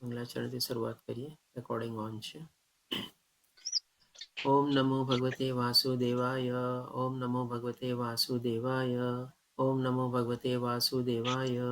મંગલાચરણથી શરૂઆત કરીએ. Recording on છે. ઓમ નમો ભગવતે વાસુદેવાય. ઓમ નમો ભગવતે વાસુદેવાય. ઓમ નમો ભગવતે વાસુદેવાય.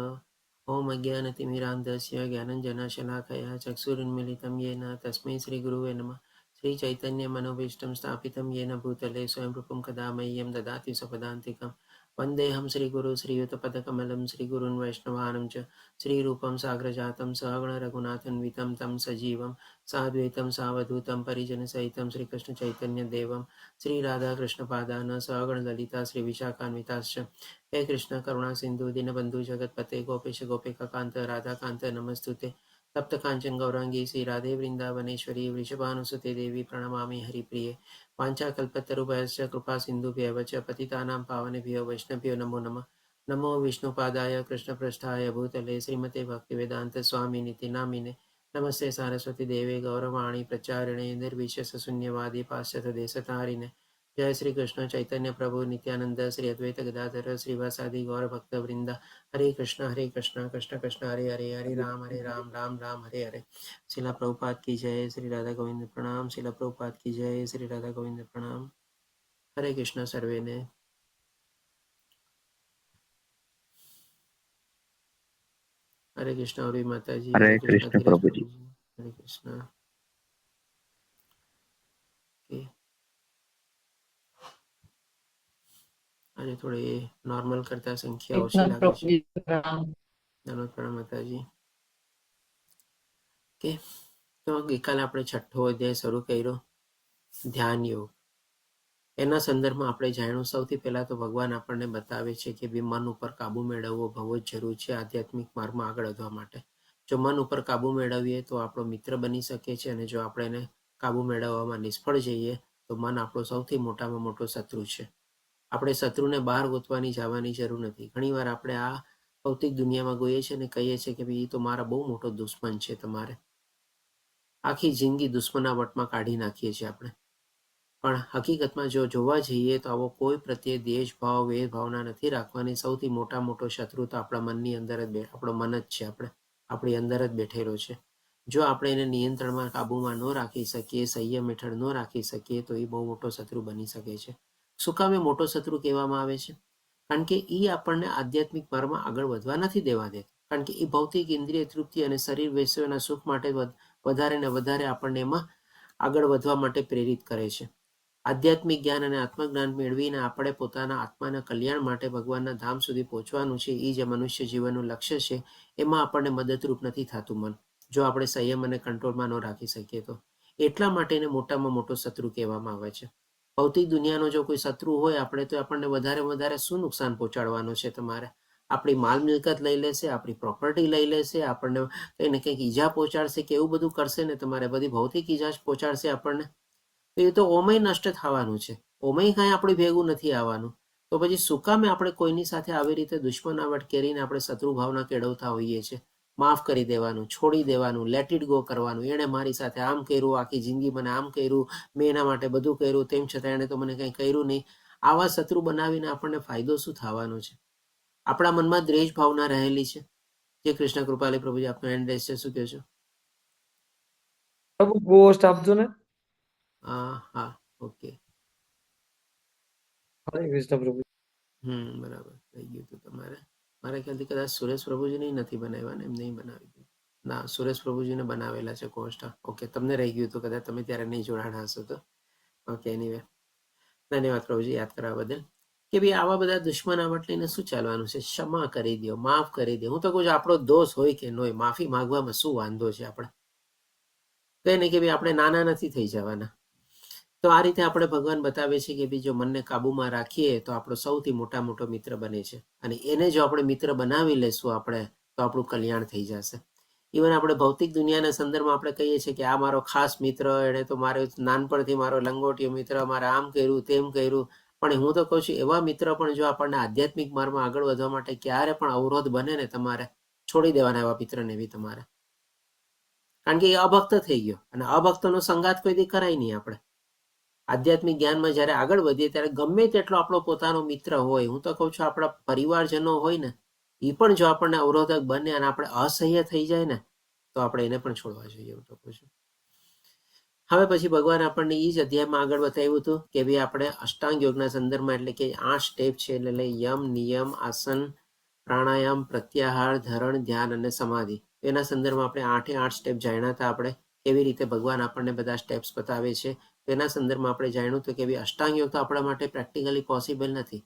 ઓમ અજ્ઞાનતિમિરાન્ધસ્ય જ્ઞાનંજનશલાકયા ચક્ષુરુન્મિલિतं येन તસ્मै શ્રીગુરુવે નમઃ. શ્રી ચૈતન્ય મનોભીષ્ટં સ્થાપિतं येन ભૂતલે સ્વયં રૂપं કદા મह्यं દદાતિ સ્વપદાન્તિકम्. વંદેહં શ્રીગુરુ શ્રીયુતપદકમलं શ્રીગુરૂन् વૈષ્ણવાनं च श्रीरूपं साग्रजातं सहगण रघुनाथन्वितं तं सजीवं साद्वैतं सावधूतं परिजनसहितं श्रीकृष्णचैतन्यदेवं श्रीराधाकृष्णपादान् सहगण ललिता श्रीविशाखान्विताश्च. हे कृष्ण करुणा सिंधु दीनबंधु जगतपते गोपेश गोपिकान्त राधाकान्त नमस्तुते. तप्त कांचन गौरांगी श्री राधे वृंदावनेश्वरी वृषभानुसुते देवी प्रणमामि हरिप्रिये. वाञ्छाकल्पतरुभ्यश्च कृपा सिन्धुभ्येव च पतितानां पावनेभ्यो वैष्णवेभ्यो नमो नमः. नमो विष्णुपादाय कृष्णपृष्ठाय भूतले श्रीमते भक्तिवेदांत स्वामिनिति नामिने. नमस्ते सारस्वती देवे गौरवाणी प्रचारिणे निर्विशेषशून्यवादी पाश्चात्यदेशतारिणे. जय श्री कृष्ण चैतन्य प्रभु नित्यानंद श्री अद्वैत गदाधर श्रीवासादि गौर भक्त वृंदा. हरे कृष्ण कृष्ण कृष्ण हरे हरे हरे राम राम राम हरे हरे. शिला प्रभुपाद की जय. श्री राधा गोविंद प्रणाम. शिला प्रभुपाद की जय. श्री राधा गोविंद प्रणाम. हरे कृष्ण सर्वे ने. हरे कृष्ण और माता जी. हरे हरे कृष्ण कृष्ण धीरज प्रभु जी. प्रभु जी. हरे कृष्ण. આજે થોડી નોર્મલ કરતા સંખ્યા ઓછી લાગે છે. પ્રણામ માતાજી. ઓકે, તો ગઈકાલે આપણે છઠ્ઠો અધ્યાય શરૂ કર્યો, ધ્યાન યોગ. એના સંદર્ભમાં આપણે જાણ્યું સૌથી પહેલા તો ભગવાન આપણને બતાવે છે કે બી મન ઉપર કાબુ મેળવવો બહુ જ જરૂર છે આધ્યાત્મિક માર્ગમાં આગળ વધવા માટે. જો મન ઉપર કાબુ મેળવીએ તો આપણો મિત્ર બની શકે છે, અને જો આપણે એને કાબુ મેળવવામાં નિષ્ફળ જઈએ તો મન આપણો સૌથી મોટામાં મોટો શત્રુ છે. આપણે શત્રુને બહાર ગોતવાની જવાની જરૂર નથી. ઘણીવાર આપણે આ ભૌતિક દુનિયામાં ગઈએ છીએ અને કહીએ છીએ કે ભાઈ એ તો મારા બહુ મોટો દુશ્મન છે. તમારે આખી જિંદગી દુશ્મના વટમાં કાઢી નાખીએ છીએ આપણે. પણ હકીકતમાં જો જોવા જઈએ તો આવો કોઈ પ્રત્યે દ્વેષ ભાવ ભાવના નથી રાખવાની. સૌથી મોટો શત્રુ તો આપણા મનની અંદર જ આપણો મન જ છે. આપણી અંદર જ બેઠેલો છે. જો આપણે એને નિયંત્રણમાં કાબુમાં ન રાખી શકીએ, સંયમ હેઠળ ન રાખી શકીએ તો એ બહુ મોટો શત્રુ બની શકે છે. શું કામ એ મોટો શત્રુ કહેવામાં આવે છે? કારણ કે એ આપણને આધ્યાત્મિક માર્ગમાં આગળ વધવા નથી દેવા દેતો. કારણ કે એ ભૌતિક ઇન્દ્રિય તૃપ્તિ અને શરીર વૈશ્વના સુખ માટે વધારે ને વધારે આપણને એમાં આગળ વધવા માટે પ્રેરિત કરે છે. આધ્યાત્મિક જ્ઞાન અને આત્મજ્ઞાન મેળવીને આપણે પોતાના આત્માના કલ્યાણ માટે ભગવાનના ધામ સુધી પહોંચવાનું છે. એ જે મનુષ્ય જીવનનું લક્ષ્ય છે એમાં આપણને મદદરૂપ નથી થતું મન, જો આપણે સંયમ અને કંટ્રોલમાં ન રાખી શકીએ તો. એટલા માટે એને મોટામાં મોટો શત્રુ કહેવામાં આવે છે. ભૌતિક દુનિયાનો જો કોઈ શત્રુ હોય આપણે તો આપણને વધારે શું નુકસાન પહોંચાડવાનું છે? તમારે આપણી માલ મિલકત લઈ લેશે, આપણી પ્રોપર્ટી લઈ લેશે, આપણને કંઈ ને કંઈક ઈજા પહોંચાડશે કે એવું બધું કરશે ને. તમારે બધી ભૌતિક ઈજા પહોંચાડશે આપણને. એ તો ઓમય નષ્ટ થવાનું છે. ઓમય કાંઈ આપણે ભેગું નથી આવવાનું. તો પછી શું કામે આપણે કોઈની સાથે આવી રીતે દુશ્મનાવટ કરીને આપણે શત્રુ ભાવના કેળવતા હોઈએ છીએ? માફ કરી દેવાનું, છોડી દેવાનું, લેટ ઇટ ગો કરવાનું. એણે મારી સાથે આમ કર્યું, આખી જિંદગી મને આમ કર્યું, મેં એના માટે બધું કર્યું, તેમ છતાં એણે તો મને કંઈ કર્યું નહીં. આવા શત્રુ બનાવીને આપણને ફાયદો શું થવાનો છે? આપણા મનમાં દ્વેષ ભાવના રહેલી છે. જે કૃષ્ણ કૃપાલી પ્રભુજી આપનો એન્ડ છે, શું કહો છો? પ્રભુ ગોસ્ટ આપજો ને. હા, ઓકે. હરે કૃષ્ણ પ્રભુ. બરાબર થઈ ગયું હતું તમારે. મારા ખ્યાલથી કદાચ સુરેશ પ્રભુજીને નથી બનાવ્યા ને, એમ નહીં બનાવી. ના, સુરેશ પ્રભુજીને બનાવેલા છે કોસ્ટ. ઓકે, તમને રહી ગયું હતું કદાચ, તમે ત્યારે નહીં જોડાણા હશો તો. ઓકે, એનીવે ધન્યવાદ પ્રભુજી યાદ કરવા બદલ. કે ભાઈ આવા બધા દુશ્મનાવટ લઈને શું ચાલવાનું છે? ક્ષમા કરી દો, માફ કરી દો. હું તો કહું છું આપણો દોષ હોય કે ન હોય, માફી માંગવામાં શું વાંધો છે? આપણે કઈ નહીં કે ભાઈ આપણે નાના નથી થઈ જવાના. તો આ રીતે આપણે ભગવાન બતાવે છે કે ભાઈ જો મનને કાબુમાં રાખીએ તો આપણો સૌથી મોટો મિત્ર બને છે. અને એને જો આપણે મિત્ર બનાવી લેશું આપણે તો આપણું કલ્યાણ થઈ જશે. ઇવન આપણે ભૌતિક દુનિયાના સંદર્ભમાં આપણે કહીએ છીએ કે આ મારો ખાસ મિત્ર, એને તો મારો નાનપણથી મારો લંગોટિયો મિત્ર, મારે આમ કર્યું તેમ કર્યું. પણ હું તો કહું છું એવા મિત્ર પણ જો આપણને આધ્યાત્મિક માર્ગમાં આગળ વધવા માટે ક્યારે પણ અવરોધ બને ને, તમારે છોડી દેવાના એવા મિત્રને બી તમારે. કારણ કે એ અભક્ત થઈ ગયો, અને અભક્તનો સંગાત કોઈ દી કરાય નહીં. આપણે આધ્યાત્મિક જ્ઞાનમાં જ્યારે આગળ વધીએ ત્યારે ગમે તેટલો આપણો પોતાનો મિત્ર હોય, હું તો કહું છું આપણા પરિવારજનો હોય ને, એ પણ જો આપણને અવરોધક બને અને આપણે અસહ્ય થઈ જાય ને, તો આપણે એને પણ છોડવા જોઈએ, હું તો કહું છું. હવે પછી ભગવાન આપણને એ જ અધ્યાયમાં આગળ બતાવ્યું હતું કે ભાઈ આપણે અષ્ટાંગ યોગના સંદર્ભમાં એટલે કે 8 સ્ટેપ છે, એટલે યમ, નિયમ, આસન, પ્રાણાયામ, પ્રત્યાહાર, ધરણ, ધ્યાન અને સમાધિ. એના સંદર્ભમાં આપણે 8 સ્ટેપ જાણ્યા હતા. આપણે કેવી રીતે ભગવાન આપણને બધા સ્ટેપ્સ બતાવે છે તેના સંદર્ભમાં આપણે જાણ્યું હતું કે ભાઈ અષ્ટાંગ યોગ તો આપણા માટે પ્રેક્ટિકલી પોસિબલ નથી,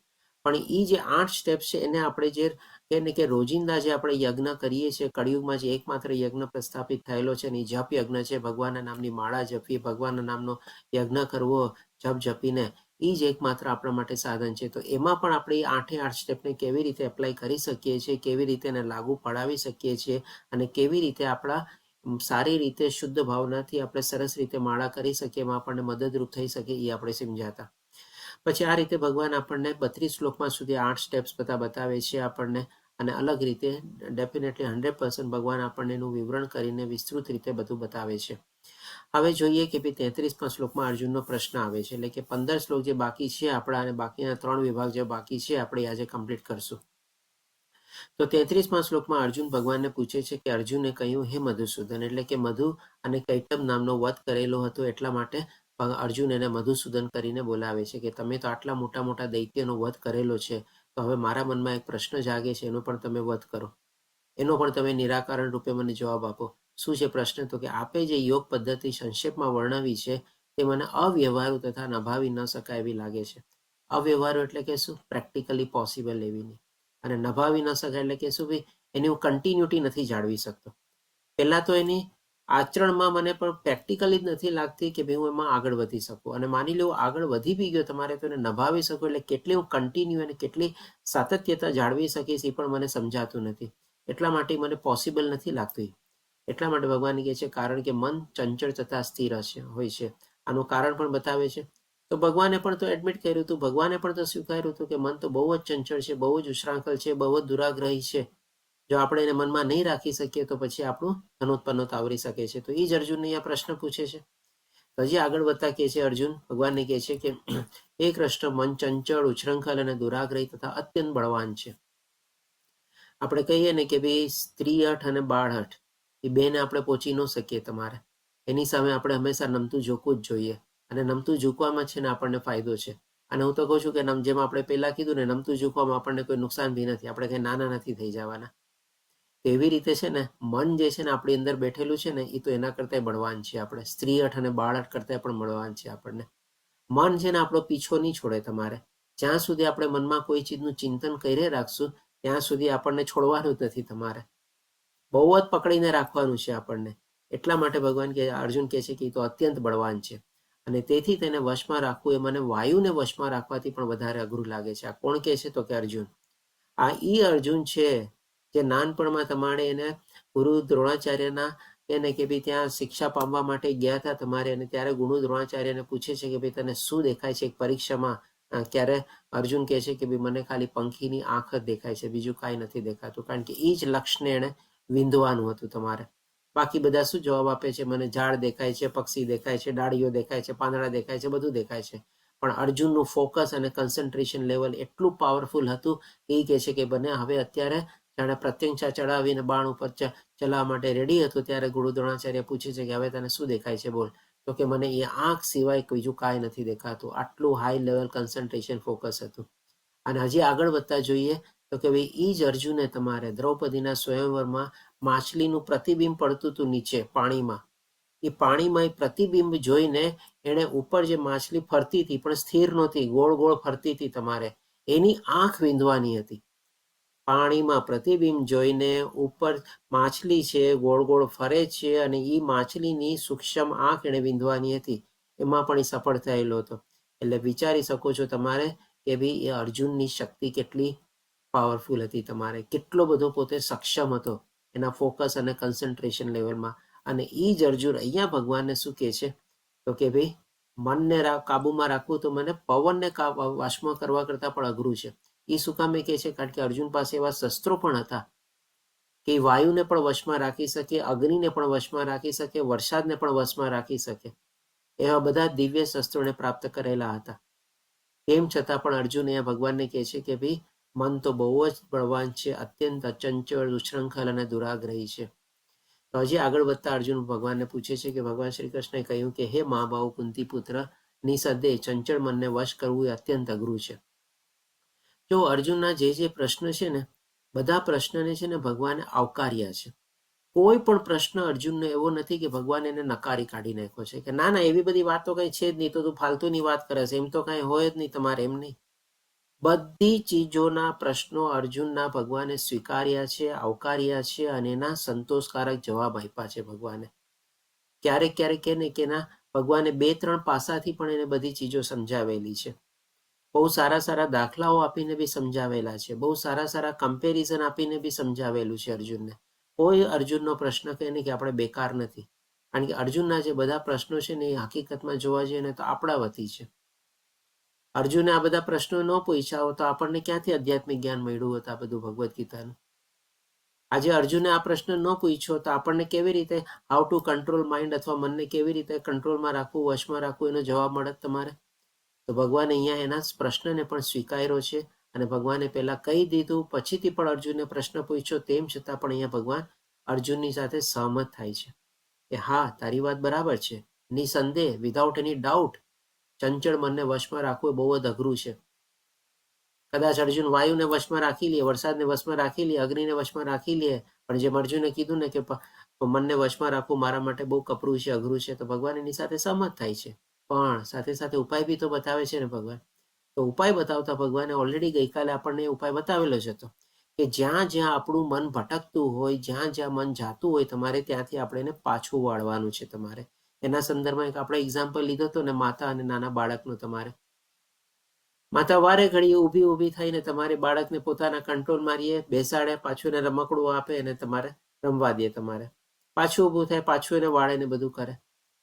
પણ એ જે 8 સ્ટેપ્સ છે એને આપણે જે કે રોજિંદા જે આપણે યજ્ઞ કરીએ છીએ, કળિયુગમાં જે એકમાત્ર યજ્ઞ પ્રસ્થાપિત થયેલો છે ને એ જપ યજ્ઞ છે. ભગવાનના નામની માળા જપવી, ભગવાનના નામનો યજ્ઞ કરવો જપ જપીને, એ જ એકમાત્ર આપણા માટે સાધન છે. તો એમાં પણ આપણે 8 સ્ટેપને કેવી રીતે એપ્લાય કરી શકીએ છીએ, કેવી રીતે એને લાગુ પડાવી શકીએ છીએ અને કેવી રીતે આપણા સારી રીતે શુદ્ધ ભાવનાથી આપણે સરસ રીતે માળા કરી શકીએ, એમાં આપણને મદદરૂપ થઈ શકે એ આપણે સમજાતા. પછી આ રીતે ભગવાન આપણને 32 શ્લોકમાં સુધી 8 સ્ટેપ્સ બધા બતાવે છે આપણને, અને અલગ રીતે ડેફિનેટલી 100% ભગવાન આપણને એનું વિવરણ કરીને વિસ્તૃત રીતે બધું બતાવે છે. હવે જોઈએ કે 33મા શ્લોકમાં અર્જુનનો પ્રશ્ન આવે છે, એટલે કે 15 શ્લોક જે બાકી છે આપણા અને બાકીના 3 વિભાગ જે બાકી છે આપણે આજે કમ્પ્લીટ કરશું. તો 33મા શ્લોકમાં અર્જુન ભગવાનને પૂછે છે કે અર્જુને કહ્યું, હે મધુસૂદન, એટલે કે મધુ અને કૈટબ નામનો વધ કરેલો હતો એટલા માટે અર્જુન એને મધુસૂદન કરીને બોલાવે છે કે તમે તો આટલા મોટા મોટા દૈત્યનો વધ કરેલો છે, તો હવે મારા મનમાં એક પ્રશ્ન જાગે છે, એનો પણ તમે વધ કરો, એનો પણ તમે નિરાકરણ રૂપે મને જવાબ આપો. શું છે પ્રશ્ન? તો કે આપે જે યોગ પદ્ધતિ સંક્ષેપમાં વર્ણવી છે તે મને અવ્યવહારુ તથા નભાવી ન શકાય એવી લાગે છે. અવ્યવહારુ એટલે કે શું? પ્રેક્ટિકલી પોસિબલ એવી નહીં. અને નભાવી ન શકાય એટલે કે શું? ભાઈ એની હું કન્ટિન્યુટી નથી જાળવી શકતો. પહેલા તો એની આચરણમાં મને પણ પ્રેક્ટિકલી જ નથી લાગતી કે ભાઈ હું એમાં આગળ વધી શકું. અને માની લો આગળ વધી બી ગયો, તમારે તો એને નભાવી શકું એટલે કેટલી હું કન્ટિન્યુ અને કેટલી સાતત્યતા જાળવી શકીશ એ પણ મને સમજાતું નથી. એટલા માટે મને પોસિબલ નથી લાગતું. એટલા માટે ભગવાન કહે છે કારણ કે મન ચંચળ તથા સ્થિર હોય છે. આનું કારણ પણ બતાવે છે. તો ભગવાને પણ તો એડમિટ કર્યું હતું, ભગવાને પણ તો સ્વીકાર્યું હતું કે મન તો બહુ જ ચંચળ છે, બહુ જ ઉશ્રાંખલ છે, બહુ જ દુરાગ્રહી છે. જો આપણે એને મનમાં નહીં રાખી શકીએ તો પછી આપણું ધનોત્પન્ન આવરી શકે છે. તો એ જ અર્જુનને અહીંયા પ્રશ્ન પૂછે છે. હજી આગળ વધતા કહે છે અર્જુન ભગવાનને કહે છે કે એ કૃષ્ણ મન ચંચળ, ઉચ્છૃંખલ અને દુરાગ્રહી તથા અત્યંત બળવાન છે. આપણે કહીએ ને કે ભાઈ સ્ત્રી હઠ અને બાળ હઠ એ બેને આપણે પહોંચી ન શકીએ. તમારે એની સામે આપણે હંમેશા નમતું ઝૂકવું જ જોઈએ, અને નમતું ઝૂકવામાં છે ને આપણને ફાયદો છે. અને હું તો કહું છું કે જેમ આપણે પહેલા કીધું ને, નમતું ઝૂકવામાં આપણને કોઈ નુકસાન બી નથી, આપણે કંઈ નાના નથી થઈ જવાના. એવી રીતે છે ને મન જે છે ને આપણી અંદર બેઠેલું છે ને એ તો એના કરતા બળવાન છે. આપણે સ્ત્રી હઠ અને બાળ હઠ કરતા પણ બળવાન છે. આપણને મન છે ને આપણો પીછો નહીં છોડે. તમારે જ્યાં સુધી આપણે મનમાં કોઈ ચીજનું ચિંતન કરી રાખશું ત્યાં સુધી આપણને છોડવાનું જ નથી. તમારે બહુ જ પકડીને રાખવાનું છે આપણને. એટલા માટે ભગવાન કે અર્જુન કહે છે કે એ તો અત્યંત બળવાન છે, અને તેથી તેને વશમાં રાખવું એ મને વાયુને વશમાં રાખવાથી પણ વધારે અઘરું લાગે છે. આ કોણ કહે છે? તો કે અર્જુન. આ ઈ અર્જુન છે જે નાનપણમાં તમારે એને ગુરુ દ્રોણાચાર્યના એને કે ભાઈ ત્યાં શિક્ષા પામવા માટે ગયા હતા તમારે, અને ત્યારે ગુરુ દ્રોણાચાર્યને પૂછે છે કે ભાઈ તને શું દેખાય છે એક પરીક્ષામાં? ક્યારે અર્જુન કહે છે કે ભાઈ મને ખાલી પંખીની આંખ જ દેખાય છે, બીજું કાંઈ નથી દેખાતું. કારણ કે એ જ લક્ષ્યને એને વિંધવાનું હતું તમારે. બાકી બધા શું જવાબ આપે છે? મને ઝાડ દેખાય છે, પક્ષી દેખાય છે, ડાળીઓ દેખાય છે, પાંદડા દેખાય છે, બધું દેખાય છે. પણ અર્જુનનું ફોકસ અને કન્સન્ટ્રેશન લેવલ એટલું પાવરફુલ હતું એ કહે છે કે બને હવે અત્યારે જાણે પ્રત્યંક્ષા ચડાવીને બાણ ઉપર ચલાવવા માટે રેડી હતો ત્યારે ગુરુ દ્રોણાચાર્ય પૂછે છે કે હવે તને શું દેખાય છે? બોલ. તો કે મને એ આંખ સિવાય બીજું કાંઈ નથી દેખાતું. આટલું હાઈ લેવલ કન્સન્ટ્રેશન ફોકસ હતું. અને હજી આગળ વધતા જોઈએ તો કે ભાઈ એ જ અર્જુને તમારે દ્રૌપદીના સ્વયંવરમાં માછલીનું પ્રતિબિંબ પડતું હતું નીચે પાણીમાં, એ પાણીમાં એ પ્રતિબિંબ જોઈને એણે ઉપર જે માછલી ફરતી હતી પણ સ્થિર નહોતી, ગોળ ગોળ ફરતી હતી, તમારે એની આંખ વિંધવાની હતી. પાણીમાં પ્રતિબિંબ જોઈને ઉપર માછલી છે ગોળ ગોળ ફરે છે અને એ માછલીની સૂક્ષ્મ આંખ એણે વિંધવાની હતી. એમાં પણ એ સફળ થયેલો હતો. એટલે વિચારી શકો છો તમારે કે ભાઈ એ અર્જુનની શક્તિ કેટલી પાવરફુલ હતી. તમારે કેટલો બધો પોતે સક્ષમ હતો એના ફોકસ અને કન્સન્ટ્રેશન લેવલમાં. અને એ જ અર્જુન અહીંયા ભગવાનને શું કહે છે? તો કે ભાઈ મનને કાબુમાં રાખવું તો મને પવનને વશમાં કરવા કરતાં પણ અઘરું છે. એ શું કામે કહે છે? કારણ કે અર્જુન પાસે એવા શસ્ત્રો પણ હતા કે વાયુને પણ વશમાં રાખી શકે, અગ્નિને પણ વશમાં રાખી શકે, વરસાદને પણ વશમાં રાખી શકે. એવા બધા દિવ્ય શસ્ત્રોને પ્રાપ્ત કરેલા હતા. તેમ છતાં પણ અર્જુન અહીંયા ભગવાનને કહે છે કે ભાઈ મન તો બહુ જ બળવાન છે, અત્યંત અચંચળ, ઉચ્છૃંખલ અને દુરાગ્રહી છે. તો હજી આગળ વધતા અર્જુન ભગવાનને પૂછે છે કે ભગવાન શ્રી કૃષ્ણએ કહ્યું કે હે મહાબાહુ કુંતી પુત્ર નિસદ્દે ચંચળ મનને વશ કરવું એ અત્યંત અઘરું છે. જો અર્જુનના જે પ્રશ્ન છે ને બધા પ્રશ્નને છે ને ભગવાને આવકાર્યા છે. કોઈ પણ પ્રશ્ન અર્જુનને એવો નથી કે ભગવાન એને નકારી કાઢી નાખ્યો છે કે ના ના એવી બધી વાત તો કઈ છે જ નહીં, તો તું ફાલતુની વાત કરે છે, એમ તો કઈ હોય જ નહીં તમારે, એમ નહીં. બધી ચીજોના પ્રશ્નો અર્જુનના ભગવાને સ્વીકાર્યા છે, આવકાર્યા છે અને એના સંતોષકારક જવાબ આપ્યા છે ભગવાને. ક્યારેક ક્યારેક કે ને કે ના ભગવાને 2-3 પાસાથી પણ એને બધી ચીજો સમજાવેલી છે. બહુ સારા સારા દાખલાઓ આપીને બી સમજાવેલા છે, બહુ સારા સારા કમ્પેરિઝન આપીને બી સમજાવેલું છે અર્જુનને. કોઈ અર્જુનનો પ્રશ્ન કહે ને કે આપણે બેકાર નથી, કારણ કે અર્જુનના જે બધા પ્રશ્નો છે ને એ હકીકતમાં જોવા જઈએ ને તો આપણા વતી છે. અર્જુને આ બધા પ્રશ્નો ન પૂછ્યા હોત તો આપણને ક્યાંથી આધ્યાત્મિક જ્ઞાન મળ્યું હોત આ બધું ભગવદ્ ગીતાનું. આજે અર્જુને આ પ્રશ્ન ન પૂછ્યો તો આપણને કેવી રીતે હાઉ ટુ કંટ્રોલ માઇન્ડ અથવા મનને કેવી રીતે કંટ્રોલમાં રાખવું, વશમાં રાખવું એનો જવાબ મળત તમારે. તો ભગવાને અહીંયા એના પ્રશ્નને પણ સ્વીકાર્યો છે અને ભગવાને પહેલા કહી દીધું, પછીથી પણ અર્જુનને પ્રશ્ન પૂછ્યો, તેમ છતાં પણ અહીંયા ભગવાન અર્જુનની સાથે સહમત થાય છે કે હા તારી વાત બરાબર છે, નિસંદેહ વિધાઉટ એની ડાઉટ ચંચળ મનને વશમાં રાખવું એ બહુ જ અઘરું છે. કદાચ અર્જુન વાયુને વશમાં રાખી લે, વરસાદને વશમાં રાખી લે, અગ્નિને વશમાં રાખી લે, પણ જેમ અર્જુને કીધું ને કે મનને વશમાં રાખવું મારા માટે બહુ કપરું છે, અઘરું છે, તો ભગવાન એની સાથે સહમત થાય છે. પણ સાથે સાથે ઉપાય બી તો બતાવે છે ને ભગવાન. તો ઉપાય બતાવતા ભગવાને ઓલરેડી ગઈકાલે આપણને ઉપાય બતાવેલો જ હતો કે જ્યાં જ્યાં આપણું મન ભટકતું હોય, જ્યાં જ્યાં મન જાતું હોય તમારે, ત્યાંથી આપણે એને પાછું વાળવાનું છે તમારે. એના સંદર્ભમાં એક આપણે એક્ઝામ્પલ લીધો હતો ને માતા અને નાના બાળકનું. તમારે માતા વારે ઘડીએ ઊભી થઈને તમારે બાળકને પોતાના કંટ્રોલમાં રહીએ, બેસાડે, પાછું એને રમકડું આપે અને તમારે રમવા દે. તમારે પાછું ઊભું થાય, પાછું એને વાળે ને બધું કરે.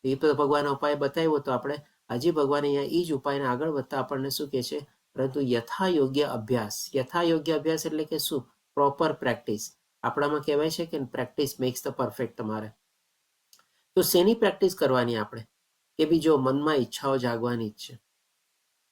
એ તો ભગવાન ઉપાય બતાવ્યો તો આપણે હજી ભગવાન અહીંયા એ જ ઉપાયને આગળ વધતા આપણને શું કહે છે, પરંતુ યથા યોગ્ય અભ્યાસ. યથા યોગ્ય અભ્યાસ એટલે કે શું? Proper practice. આપણામાં કહેવાય છે કે પ્રેક્ટિસ મેક્સ ધ પરફેક્ટ. તમારે તો શેની પ્રેક્ટિસ કરવાની આપણે? કે બી જો મનમાં ઈચ્છાઓ જાગવાની જ છે,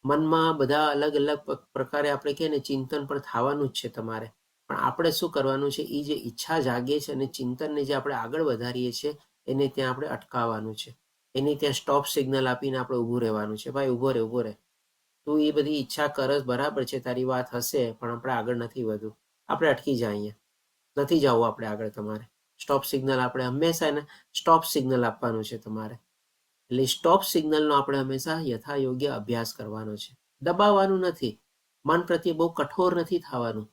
મનમાં બધા અલગ અલગ પ્રકારે આપણે કહીએ ને ચિંતન પણ થવાનું જ છે તમારે. પણ આપણે શું કરવાનું છે, એ જે ઈચ્છા જાગે છે અને ચિંતનને જે આપણે આગળ વધારીએ છીએ એને ત્યાં આપણે અટકાવવાનું છે. એની ત્યાં સ્ટોપ સિગ્નલ આપીને આપણે ઊભું રહેવાનું છે. ભાઈ ઊભો રહે, તું એ બધી ઈચ્છા કરસ, બરાબર છે, તારી વાત હશે, પણ આપણે આગળ નથી વધવું, આપણે અટકી જાય, અહીંયા નથી જવું આપણે આગળ. તમારે સ્ટોપ સિગ્નલ આપણે હંમેશા એને સ્ટોપ સિગ્નલ આપવાનું છે તમારે. એટલે સ્ટોપ સિગ્નલનો આપણે હંમેશા યથા યોગ્ય અભ્યાસ કરવાનો છે. દબાવવાનું નથી, મન પ્રત્યે બહુ કઠોર નથી થવાનું.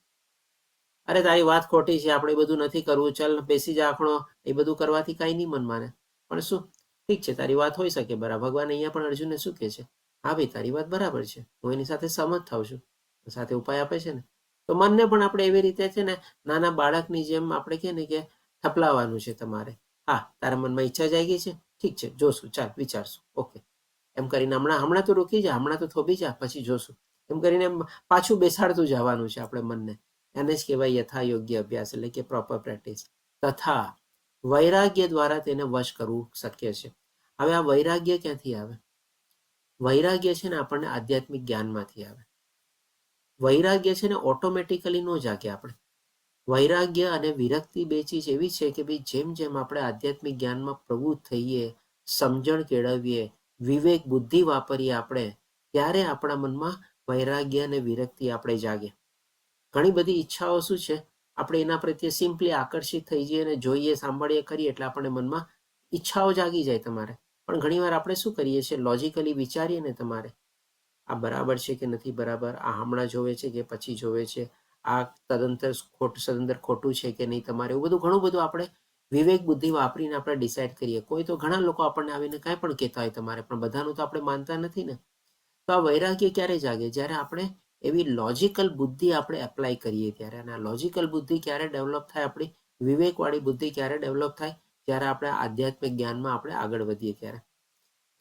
અરે તારી વાત ખોટી છે, આપણે બધું નથી કરવું, ચાલ બેસી જા આખણો, એ બધું કરવાથી કાંઈ નહીં મન માને. પણ શું, ઠીક છે તારી વાત હોઈ શકે બરાબર. ભગવાન અહીંયા પણ અર્જુનને શું કહે છે, હા ભાઈ તારી વાત બરાબર છે, હું એની સાથે સહમત થાઉં છું, સાથે ઉપાય આપે છે ને. તો મનને પણ આપણે એવી રીતે છે ને નાના બાળકની જેમ આપણે કહે ને કે થપલાવવાનું છે તમારે. હા તારા મનમાં ઈચ્છા જાગી છે, ઠીક છે, જોશું, ચાલ વિચારશું, ઓકે, એમ કરીને હમણાં તો રોકી જા, હમણાં તો થોભી જા, પછી જોશું, એમ કરીને પાછું બેસાડતું જવાનું છે આપણે મનને. એને જ કહેવાય યથા યોગ્ય અભ્યાસ, એટલે કે પ્રોપર પ્રેક્ટિસ. તથા વૈરાગ્ય દ્વારા તેને વશ કરવું શક્ય છે. હવે આ વૈરાગ્ય ક્યાંથી આવે? વૈરાગ્ય છે ને આપણને આધ્યાત્મિક જ્ઞાનમાંથી આવે. વૈરાગ્ય છે ને ઓટોમેટિકલી ન જાગે. આપણે વૈરાગ્ય અને વિરક્તિ બે ચીજ એવી છે કે ભાઈ જેમ જેમ આપણે આધ્યાત્મિક જ્ઞાનમાં પ્રવૃત્ત થઈએ, સમજણ કેળવીએ, વિવેક બુદ્ધિ વાપરીએ આપણે, ત્યારે આપણા મનમાં વૈરાગ્ય અને વિરક્તિ આપણે જાગે. ઘણી બધી ઈચ્છાઓ શું છે, આપણે એના પ્રત્યે સિમ્પલી આકર્ષિત થઈ જઈએ અને જોઈએ, સાંભળીએ, કરીએ એટલે આપણને મનમાં ઈચ્છાઓ જાગી જાય તમારે. પણ ઘણીવાર આપણે શું કરીએ છીએ, લોજિકલી વિચારીએ ને તમારે આ બરાબર છે કે નથી બરાબર, આ હમણાં જોવે છે કે પછી જોવે છે, આ સદંતર ખોટું છે કે નહીં તમારે, એવું બધું ઘણું બધું આપણે વિવેક બુદ્ધિ વાપરીને આપણે ડિસાઇડ કરીએ. કોઈ તો ઘણા લોકો આપણને આવીને કાંઈ પણ કહેતા હોય તમારે, પણ બધાનું તો આપણે માનતા નથી ને. તો આ વૈરાગ્ય ક્યારે જાગે? જ્યારે આપણે એવી લોજિકલ બુદ્ધિ આપણે એપ્લાય કરીએ ત્યારે. અને આ લોજિકલ બુદ્ધિ ક્યારે ડેવલપ થાય? આપણી વિવેકવાળી બુદ્ધિ ક્યારે ડેવલપ થાય? જ્યારે આપણે આધ્યાત્મિક જ્ઞાનમાં આપણે આગળ વધીએ ત્યારે.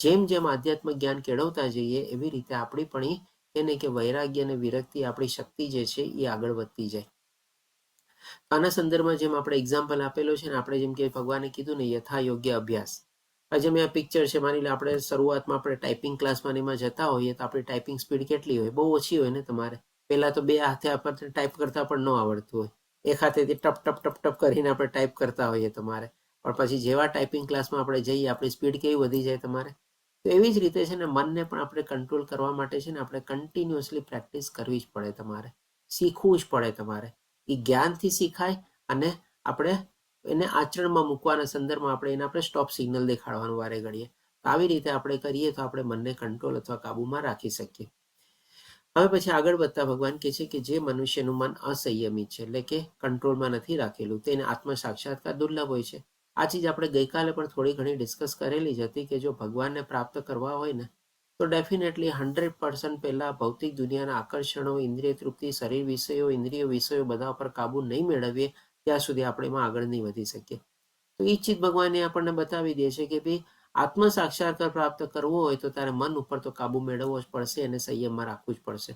જેમ જેમ આધ્યાત્મિક જ્ઞાન કેળવતા જઈએ એવી રીતે આપણી પણ એને કે વૈરાગ્ય અને વિરક્તિ આપણી શક્તિ જે છે એ આગળ વધતી જાય. આના સંદર્ભમાં જેમ આપણે એક્ઝામ્પલ આપેલો છે ને, આપણે જેમ કે ભગવાને કીધું ને યથા યોગ્ય અભ્યાસ. આજે મેં આ પિક્ચર છે, માની લો આપણે શરૂઆતમાં આપણે ટાઈપિંગ ક્લાસમાં એમાં જતા હોઈએ તો આપણી ટાઈપિંગ સ્પીડ કેટલી હોય? બહુ ઓછી હોય ને તમારે. પહેલા તો 2 હાથે આપણે ટાઈપ કરતા પણ ન આવડતું હોય, એક હાથેથી ટપ ટપ ટપ ટપ કરીને આપણે ટાઈપ કરતા હોઈએ તમારે. પણ પછી જેવા ટાઈપિંગ ક્લાસમાં આપણે જઈએ આપણી સ્પીડ કેવી વધી જાય તમારે. તો એવી જ રીતે છે ને મનને પણ આપણે કંટ્રોલ કરવા માટે છે ને આપણે કન્ટિન્યુઅસલી પ્રેક્ટિસ કરવી જ પડે તમારે, શીખવું જ પડે તમારે. એ જ્ઞાનથી શીખાય અને આપણે એને આચરણમાં મૂકવાના સંદર્ભમાં આપણે સ્ટોપ સિગ્નલ દેખાડવાનું વારે ઘડીએ. આવી રીતે આપણે કરીએ તો આપણે મનને કંટ્રોલ અથવા કાબુમાં રાખી શકીએ. હવે પછી આગળ વધતા ભગવાન કહે છે કે જે મનુષ્યનું મન અસંયમિત છે, એટલે કે કંટ્રોલમાં નથી રાખેલું, તેને આત્મ સાક્ષાત્કાર દુર્લભ હોય છે. આ ચીજ આપણે ગઈકાલે પણ થોડી ઘણી ડિસ્કસ કરેલી જ હતી કે જો ભગવાનને પ્રાપ્ત કરવા હોય ને તો ડેફિનેટલી 100% પહેલા ભૌતિક દુનિયાના આકર્ષણો, ઇન્દ્રિય તૃપ્તિ, શરીર વિષયો, ઇન્દ્રિય વિષયો બધા પર કાબુ નહીં મેળવીએ ત્યાં સુધી આપણે એમાં આગળ નહીં વધી શકીએ. તો એ ચીજ ભગવાને આપણને બતાવી દે છે કે ભાઈ આત્મ સાક્ષાત્કાર પ્રાપ્ત કરવો હોય તો તારે મન ઉપર તો કાબુ મેળવવો જ પડશે અને સંયમમાં રાખવું જ પડશે.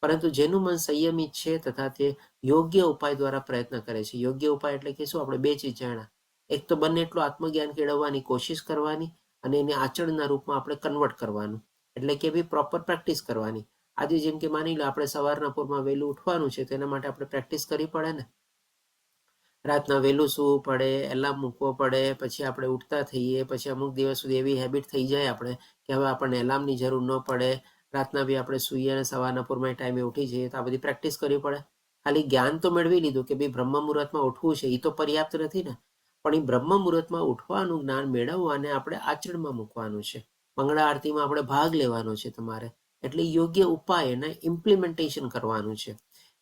પરંતુ જેનું મન સંયમિત છે તથા તે યોગ્ય ઉપાય દ્વારા પ્રયત્ન કરે છે. યોગ્ય ઉપાય એટલે કે શું? આપણે બે ચીજ જાણ્યા. એક તો બને એટલું આત્મજ્ઞાન કેળવવાની કોશિશ કરવાની અને એને આચરણના રૂપમાં આપણે કન્વર્ટ કરવાનું, એટલે કે ભાઈ પ્રોપર પ્રેક્ટિસ કરવાની. આજે જેમ કે માની લો આપણે સવારના પોરમાં વહેલું ઉઠવાનું છે તો એના માટે આપણે પ્રેક્ટિસ કરવી પડે ને. રાતના વહેલું સૂવું પડે, એલાર્મ મૂકવો પડે, પછી આપણે ઉઠતા થઈએ, પછી અમુક દિવસ સુધી એવી હેબિટ થઈ જાય આપણે કે હવે આપણને એલાર્મની જરૂર ન પડે. રાતના બી આપણે સૂઈએ અને સવારના પોરમાં ટાઈમે ઉઠી જઈએ તો આ બધી પ્રેક્ટિસ કરવી પડે. ખાલી જ્ઞાન તો મેળવી લીધું કે ભાઈ બ્રહ્મ મુહૂર્તમાં ઉઠવું છે, એ તો પર્યાપ્ત નથી ને. પણ એ બ્રહ્મ મુહૂર્તમાં ઉઠવાનું જ્ઞાન મેળવવાને આપણે આચરણમાં મૂકવાનું છે. મંગળા આરતીમાં આપણે ભાગ લેવાનો છે તમારે. એટલે યોગ્ય ઉપાય એને ઇમ્પ્લિમેન્ટેશન કરવાનું છે,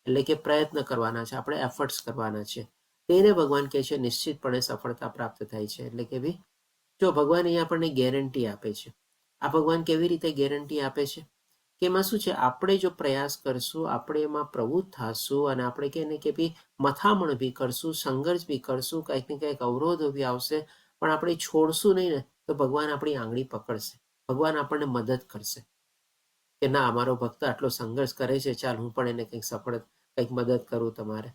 એટલે કે પ્રયત્ન કરવાના છે, આપણે એફર્ટ્સ કરવાના છે. તેને ભગવાન કહે છે નિશ્ચિતપણે સફળતા પ્રાપ્ત થાય છે. એટલે કે ભાઈ જો ભગવાન અહીંયા આપણને ગેરંટી આપે છે. આ ભગવાન કેવી રીતે ગેરંટી આપે છે કે એમાં શું છે, આપણે જો પ્રયાસ કરશું, આપણે એમાં પ્રવૃત્ત થશું અને આપણે કહે ને કે ભાઈ મથામણ બી કરશું, સંઘર્ષ બી કરશું, કંઈક ને કંઈક અવરોધો બી આવશે, પણ આપણે છોડશું નહીં ને તો ભગવાન આપણી આંગળી પકડશે. ભગવાન આપણને મદદ કરશે કે ના અમારો ભક્ત આટલો સંઘર્ષ કરે છે, ચાલ હું પણ એને કંઈક મદદ કરું તમારે.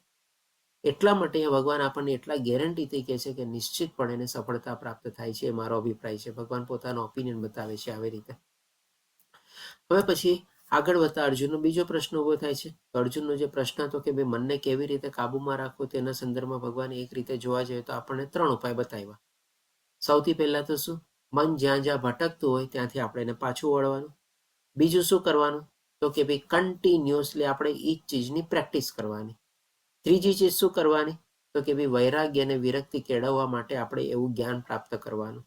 એટલા માટે ભગવાન આપણને એટલા ગેરંટીથી કહે છે કે નિશ્ચિતપણે એને સફળતા પ્રાપ્ત થાય છે. એ મારો અભિપ્રાય છે. ભગવાન પોતાનો ઓપિનિયન બતાવે છે આવી રીતે. હવે પછી આગળ વધતા અર્જુનનો બીજો પ્રશ્ન ઉભો થાય છે. તો અર્જુનનો જે પ્રશ્ન હતો કે ભાઈ મનને કેવી રીતે કાબુમાં રાખવું, તેના સંદર્ભમાં ભગવાન એક રીતે જોવા જઈએ તો આપણને 3 ઉપાય બતાવ્યા. સૌથી પહેલા તો શું? મન જ્યાં જ્યાં ભટકતું હોય ત્યાંથી આપણે એને પાછું વળવાનું. બીજું શું કરવાનું? તો કે ભાઈ કન્ટિન્યુઅસલી આપણે એ જ ચીજની પ્રેક્ટિસ કરવાની. ત્રીજી ચીજ શું કરવાની? તો કે ભાઈ વૈરાગ્ય અને વિરક્તિ કેળવવા માટે આપણે એવું જ્ઞાન પ્રાપ્ત કરવાનું.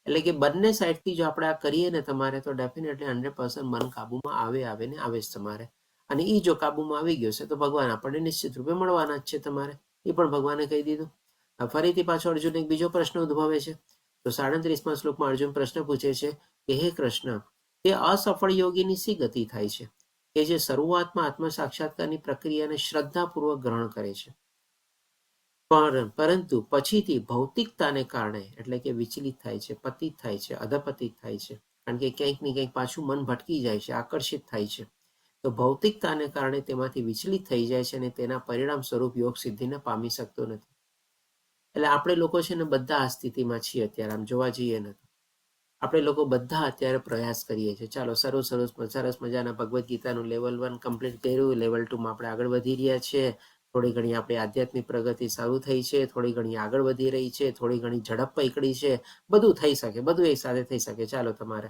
એટલે કે બંને સાઈડથી જો આપણે આ કરીએ ને તમારે તો ડેફિનેટલી 100% મન કાબુમાં આવે ને આવે જ તમારે. અને એ જો કાબુમાં આવી ગયો છે તો ભગવાન આપણને નિશ્ચિત રૂપે મળવાના જ છે તમારે. એ પણ ભગવાને કહી દીધું. ફરીથી પાછો અર્જુન એક બીજો પ્રશ્ન ઉદ્ભવે છે. તો 37મા શ્લોકમાં અર્જુન પ્રશ્ન પૂછે છે કે હે કૃષ્ણ, તે અસફળ યોગીની શી ગતિ થાય છે કે જે શરૂઆતમાં આત્મ સાક્ષાત્કારની પ્રક્રિયાને શ્રદ્ધાપૂર્વક ગ્રહણ કરે છે, પરંતુ પછીથી ભૌતિકતાને કારણે એટલે કે વિચલિત થાય છે, પતિત થાય છે, અધપતિત થાય છે. કારણ કે ક્યાંક ને ક્યાંક પાછું મન ભટકી જાય છે, આકર્ષિત થાય છે. તો ભૌતિકતાને કારણે તેમાંથી વિચલિત થઈ જાય છે અને તેના પરિણામ સ્વરૂપ યોગ સિદ્ધિને પામી શકતો નથી. એટલે આપણે લોકો છે ને બધા આ સ્થિતિમાં છીએ અત્યારે. આમ જોવા જઈએ ને આપણે લોકો બધા અત્યારે પ્રયાસ કરીએ છીએ. ચાલો સરસ મજાના ભગવદ્ ગીતાનું લેવલ 1 કમ્પ્લીટ કર્યું, લેવલ 2માં આપણે આગળ વધી રહ્યા છીએ. થોડી ઘણી આપણી આધ્યાત્મિક પ્રગતિ શરૂ થઈ છે, થોડી ઘણી આગળ વધી રહી છે, થોડી ઘણી ઝડપ પકડી છે. બધું થઈ શકે, બધું એક સાથે થઈ શકે. ચાલો તમારે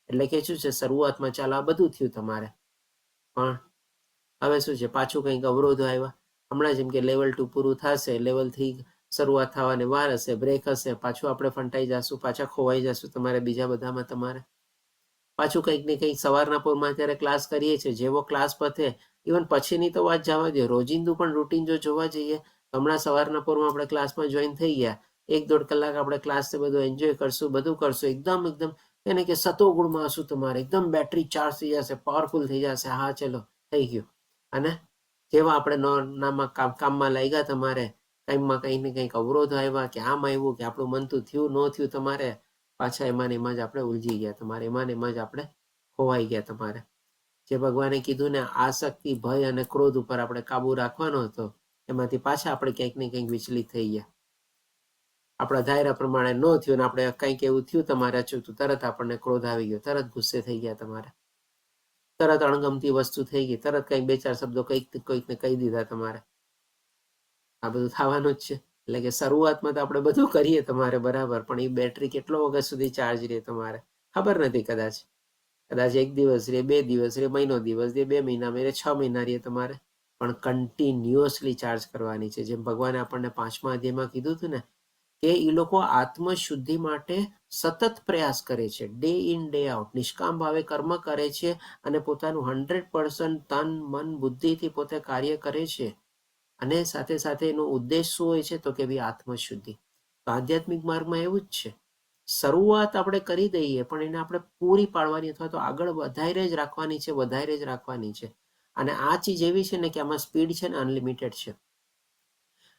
એટલે કે શું છે, શરૂઆતમાં ચાલો આ બધું થયું તમારે, પણ હવે શું છે, પાછું કંઈક અવરોધો આવ્યા. હમણાં જેમ કે લેવલ 2 પૂરું થશે, લેવલ 3 શરૂઆત થવાની વાર હશે, બ્રેક હશે, પાછું આપણે ફંટાઈ જશું, પાછા ખોવાઈ જશું તમારે બીજા બધામાં. તમારે પાછું કંઈક ને કંઈક સવારના પોરમાં અત્યારે ક્લાસ કરીએ છીએ, જેવો ક્લાસ પતે ઇવન પછીની તો વાત જવા દો, રોજિંદુ પણ રૂટીન જો જોવા જઈએ હમણાં સવારના પોરમાં આપણે ક્લાસમાં જોઈન થઈ ગયા, 1-1.5 કલાક આપણે ક્લાસ બધું એન્જોય કરશું, બધું કરશું, એકદમ એને કે સતોગુણમાં હશું તમારે, એકદમ બેટરી ચાર્જ થઈ જશે, પાવરફુલ થઈ જશે. હા ચલો થઈ ગયું. અને જેવા આપણે કામમાં લાગ્યા તમારે, કંઈકમાં કંઈક ને કંઈક અવરોધ આવ્યા કે આમ આવ્યું કે આપણું મન થયું ન થયું, તમારે પાછા એમાં ને એમાં જ આપણે ઉલજી ગયા તમારે, એમાં ને એમાં જ આપણે ખોવાઈ ગયા તમારે. જે ભગવાને કીધું ને આસક્તિ, ભય અને ક્રોધ ઉપર આપણે કાબુ રાખવાનો હતો, એમાંથી પાછા આપણે ક્યાંક ને કંઈક વિચલિત થઈ ગયા. આપણા ધાયરા પ્રમાણે ન થયું ને આપણે કંઈક એવું થયું તમારે અચૂકતું, તરત આપણને ક્રોધ આવી ગયો, તરત ગુસ્સે થઈ ગયા તમારે, તરત અણગમતી વસ્તુ થઈ ગઈ, તરત કંઈક 2-4 શબ્દો કોઈકને કહી દીધા તમારે. આ બધું થવાનું જ છે. એટલે કે શરૂઆતમાં તો આપણે બધું કરીએ તમારે બરાબર, પણ એ બેટરી કેટલો વખત સુધી ચાર્જ રહે તમારે ખબર નથી. કદાચ 1 દિવસ રે, 2 દિવસ રે, મહિનો દિવસ રે, 2 મહિનામાં રે, 6 મહિના રે તમારે, પણ કન્ટિન્યુઅસલી ચાર્જ કરવાની છે. જેમ ભગવાને આપણને 5મા અધ્યાયમાં કીધું હતું ને કે એ લોકો આત્મશુદ્ધિ માટે સતત પ્રયાસ કરે છે, ડે ઇન ડે આઉટ, નિષ્કામ ભાવે કર્મ કરે છે અને પોતાનું 100% તન મન બુદ્ધિથી પોતે કાર્ય કરે છે. અને સાથે સાથે એનો ઉદ્દેશ શું હોય છે? તો કે ભાઈ આત્મશુદ્ધિ. તો આધ્યાત્મિક માર્ગમાં એવું જ છે, શરૂઆત આપણે કરી દઈએ પણ એને આપણે પૂરી પાડવાની અથવા તો આગળ વધારે જ રાખવાની છે, વધારે જ રાખવાની છે. અને આ ચીજ એવી છે ને કે આમાં સ્પીડ છે ને અનલિમિટેડ છે.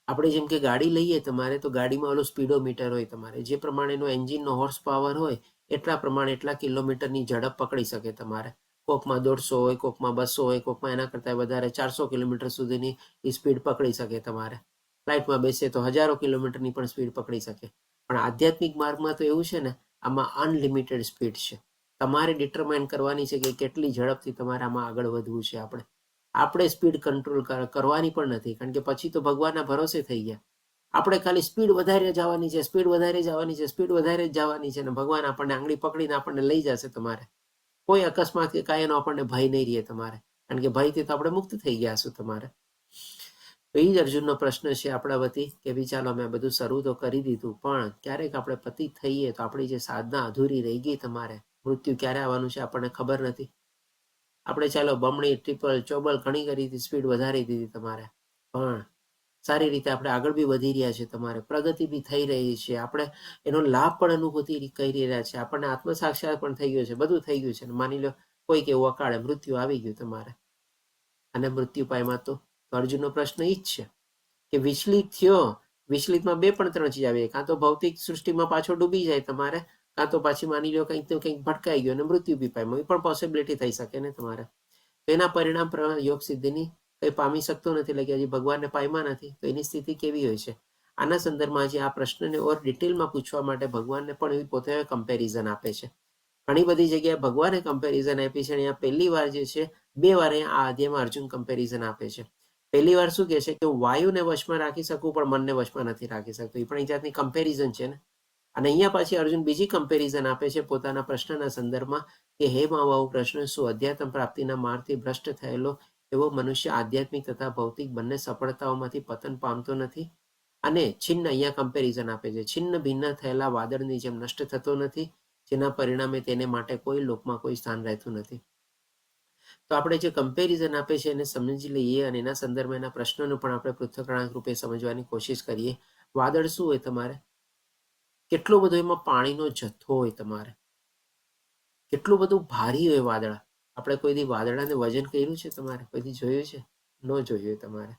આપણે જેમ કે ગાડી લઈએ તમારે, તો ગાડીમાં ઓલું સ્પીડોમીટર હોય તમારે, જે પ્રમાણેનો એન્જિનનો હોર્સ પાવર હોય એટલા પ્રમાણે એટલા કિલોમીટરની ઝડપ પકડી શકે તમારે. કોકમાં 150 હોય, કોકમાં 200 હોય, કોકમાં એના કરતાં વધારે 400 કિલોમીટર સુધીની સ્પીડ પકડી શકે તમારે. ફ્લાઇટમાં બેસે તો હજારો કિલોમીટરની પણ સ્પીડ પકડી શકે. પણ આધ્યાત્મિક માર્ગમાં તો એવું છે ને, આમાં અનલિમિટેડ સ્પીડ છે. તમારે ડિટરમાઇન કરવાની છે કે કેટલી ઝડપથી તમારે આમાં આગળ વધવું છે. આપણે સ્પીડ કંટ્રોલ કરવાની પણ નથી, કારણ કે પછી તો ભગવાનના ભરોસે થઈ ગયા. આપણે ખાલી સ્પીડ વધારે જવાની છે, સ્પીડ વધારે જવાની છે, સ્પીડ વધારે જવાની છે, અને ભગવાન આપણને આંગળી પકડીને આપણને લઈ જશે તમારે. કોઈ અકસ્માત કે કાંઈ એનો આપણને ભય નહીં રહે તમારે, કારણ કે ભયથી તો આપણે મુક્ત થઈ ગયા છું તમારે. તો એ જ અર્જુનનો પ્રશ્ન છે આપણા વતી કે ભાઈ ચાલો અમે બધું શરૂ તો કરી દીધું, પણ ક્યારેક આપણે પતિત થઈએ તો આપણી જે સાધના અધૂરી રહી ગઈ તમારે, મૃત્યુ ક્યારે આવવાનું છે આપણને ખબર નથી. આપણે ચાલો બમણી, ટ્રિપલ, ચોબલ ઘણી કરી હતી, સ્પીડ વધારી દીધી તમારે, પણ સારી રીતે આપણે આગળ બી વધી રહ્યા છે તમારે, પ્રગતિ બી થઈ રહી છે, આપણે એનો લાભ પણ અનુભૂતિ કરી રહ્યા છે, આપણને આત્મસાક્ષાત પણ થઈ ગયો છે, બધું થઈ ગયું છે. માની લો કોઈક એવું અકાળે મૃત્યુ આવી ગયું તમારે, અને મૃત્યુ પામ્યા તો અર્જુનનો પ્રશ્ન એ જ છે કે વિચલિત થયો. વિચલિતમાં 2 પણ 3 ચીજ આવી, કાં તો ભૌતિક સૃષ્ટિમાં પાછો ડૂબી જાય તમારે, કાં તો પાછી માની લો કંઈક તો કંઈક ભટકાઈ ગયો અને મૃત્યુ બી પામ્યો. એ પણ પોસિબિલિટી થઈ શકે ને તમારે. તો એના પરિણામ યોગ સિદ્ધિની કંઈ પામી શકતો નથી, એટલે કે હજી ભગવાનને પામ્યા નથી, તો એની સ્થિતિ કેવી હોય છે? આના સંદર્ભમાં હજી આ પ્રશ્નને ઓર ડિટેલમાં પૂછવા માટે ભગવાનને પણ એવી પોતે કમ્પેરિઝન આપે છે. ઘણી બધી જગ્યાએ ભગવાને કમ્પેરિઝન આપી છે. અહીંયા પહેલી વાર જે છે, 2 વાર આ અધ્યાયમાં અર્જુન કમ્પેરિઝન આપે છે. પહેલી વાર શું કહે છે કે હું વાયુને વશમાં રાખી શકું પણ મનને વશમાં નથી રાખી શકતો. એ પણ એક જાતની કમ્પેરિઝન છે ને. અને અહીંયા પાછી અર્જુન બીજી કમ્પેરિઝન આપે છે પોતાના પ્રશ્નના સંદર્ભમાં કે હે માવાઓ પ્રશ્ન, શું અધ્યાત્મ પ્રાપ્તિના માર્ગથી ભ્રષ્ટ થયેલો એવો મનુષ્ય આધ્યાત્મિક તથા ભૌતિક બંને સફળતાઓમાંથી પતન પામતો નથી? અને છિન્ન અહીંયા કમ્પેરિઝન આપે છે, છિન્ન ભિન્ન થયેલા વાદળની જેમ નષ્ટ થતો નથી, જેના પરિણામે તેને માટે કોઈ લોકમાં કોઈ સ્થાન રહેતું નથી. તો આપણે જે કમ્પેરિઝન આપે છે એને સમજી લઈએ અને એના સંદર્ભમાં એના પ્રશ્નોનું પણ આપણે પૃથ્થકરણાંક રૂપે સમજવાની કોશિશ કરીએ. વાદળ શું હોય તમારે? કેટલો બધો એમાં પાણીનો જથ્થો હોય તમારે, કેટલું બધું ભારી હોય વાદળા. આપણે કોઈ દી વાદળાને વજન કર્યું છે તમારે? કોઈથી જોયું છે? ન જોયું તમારે.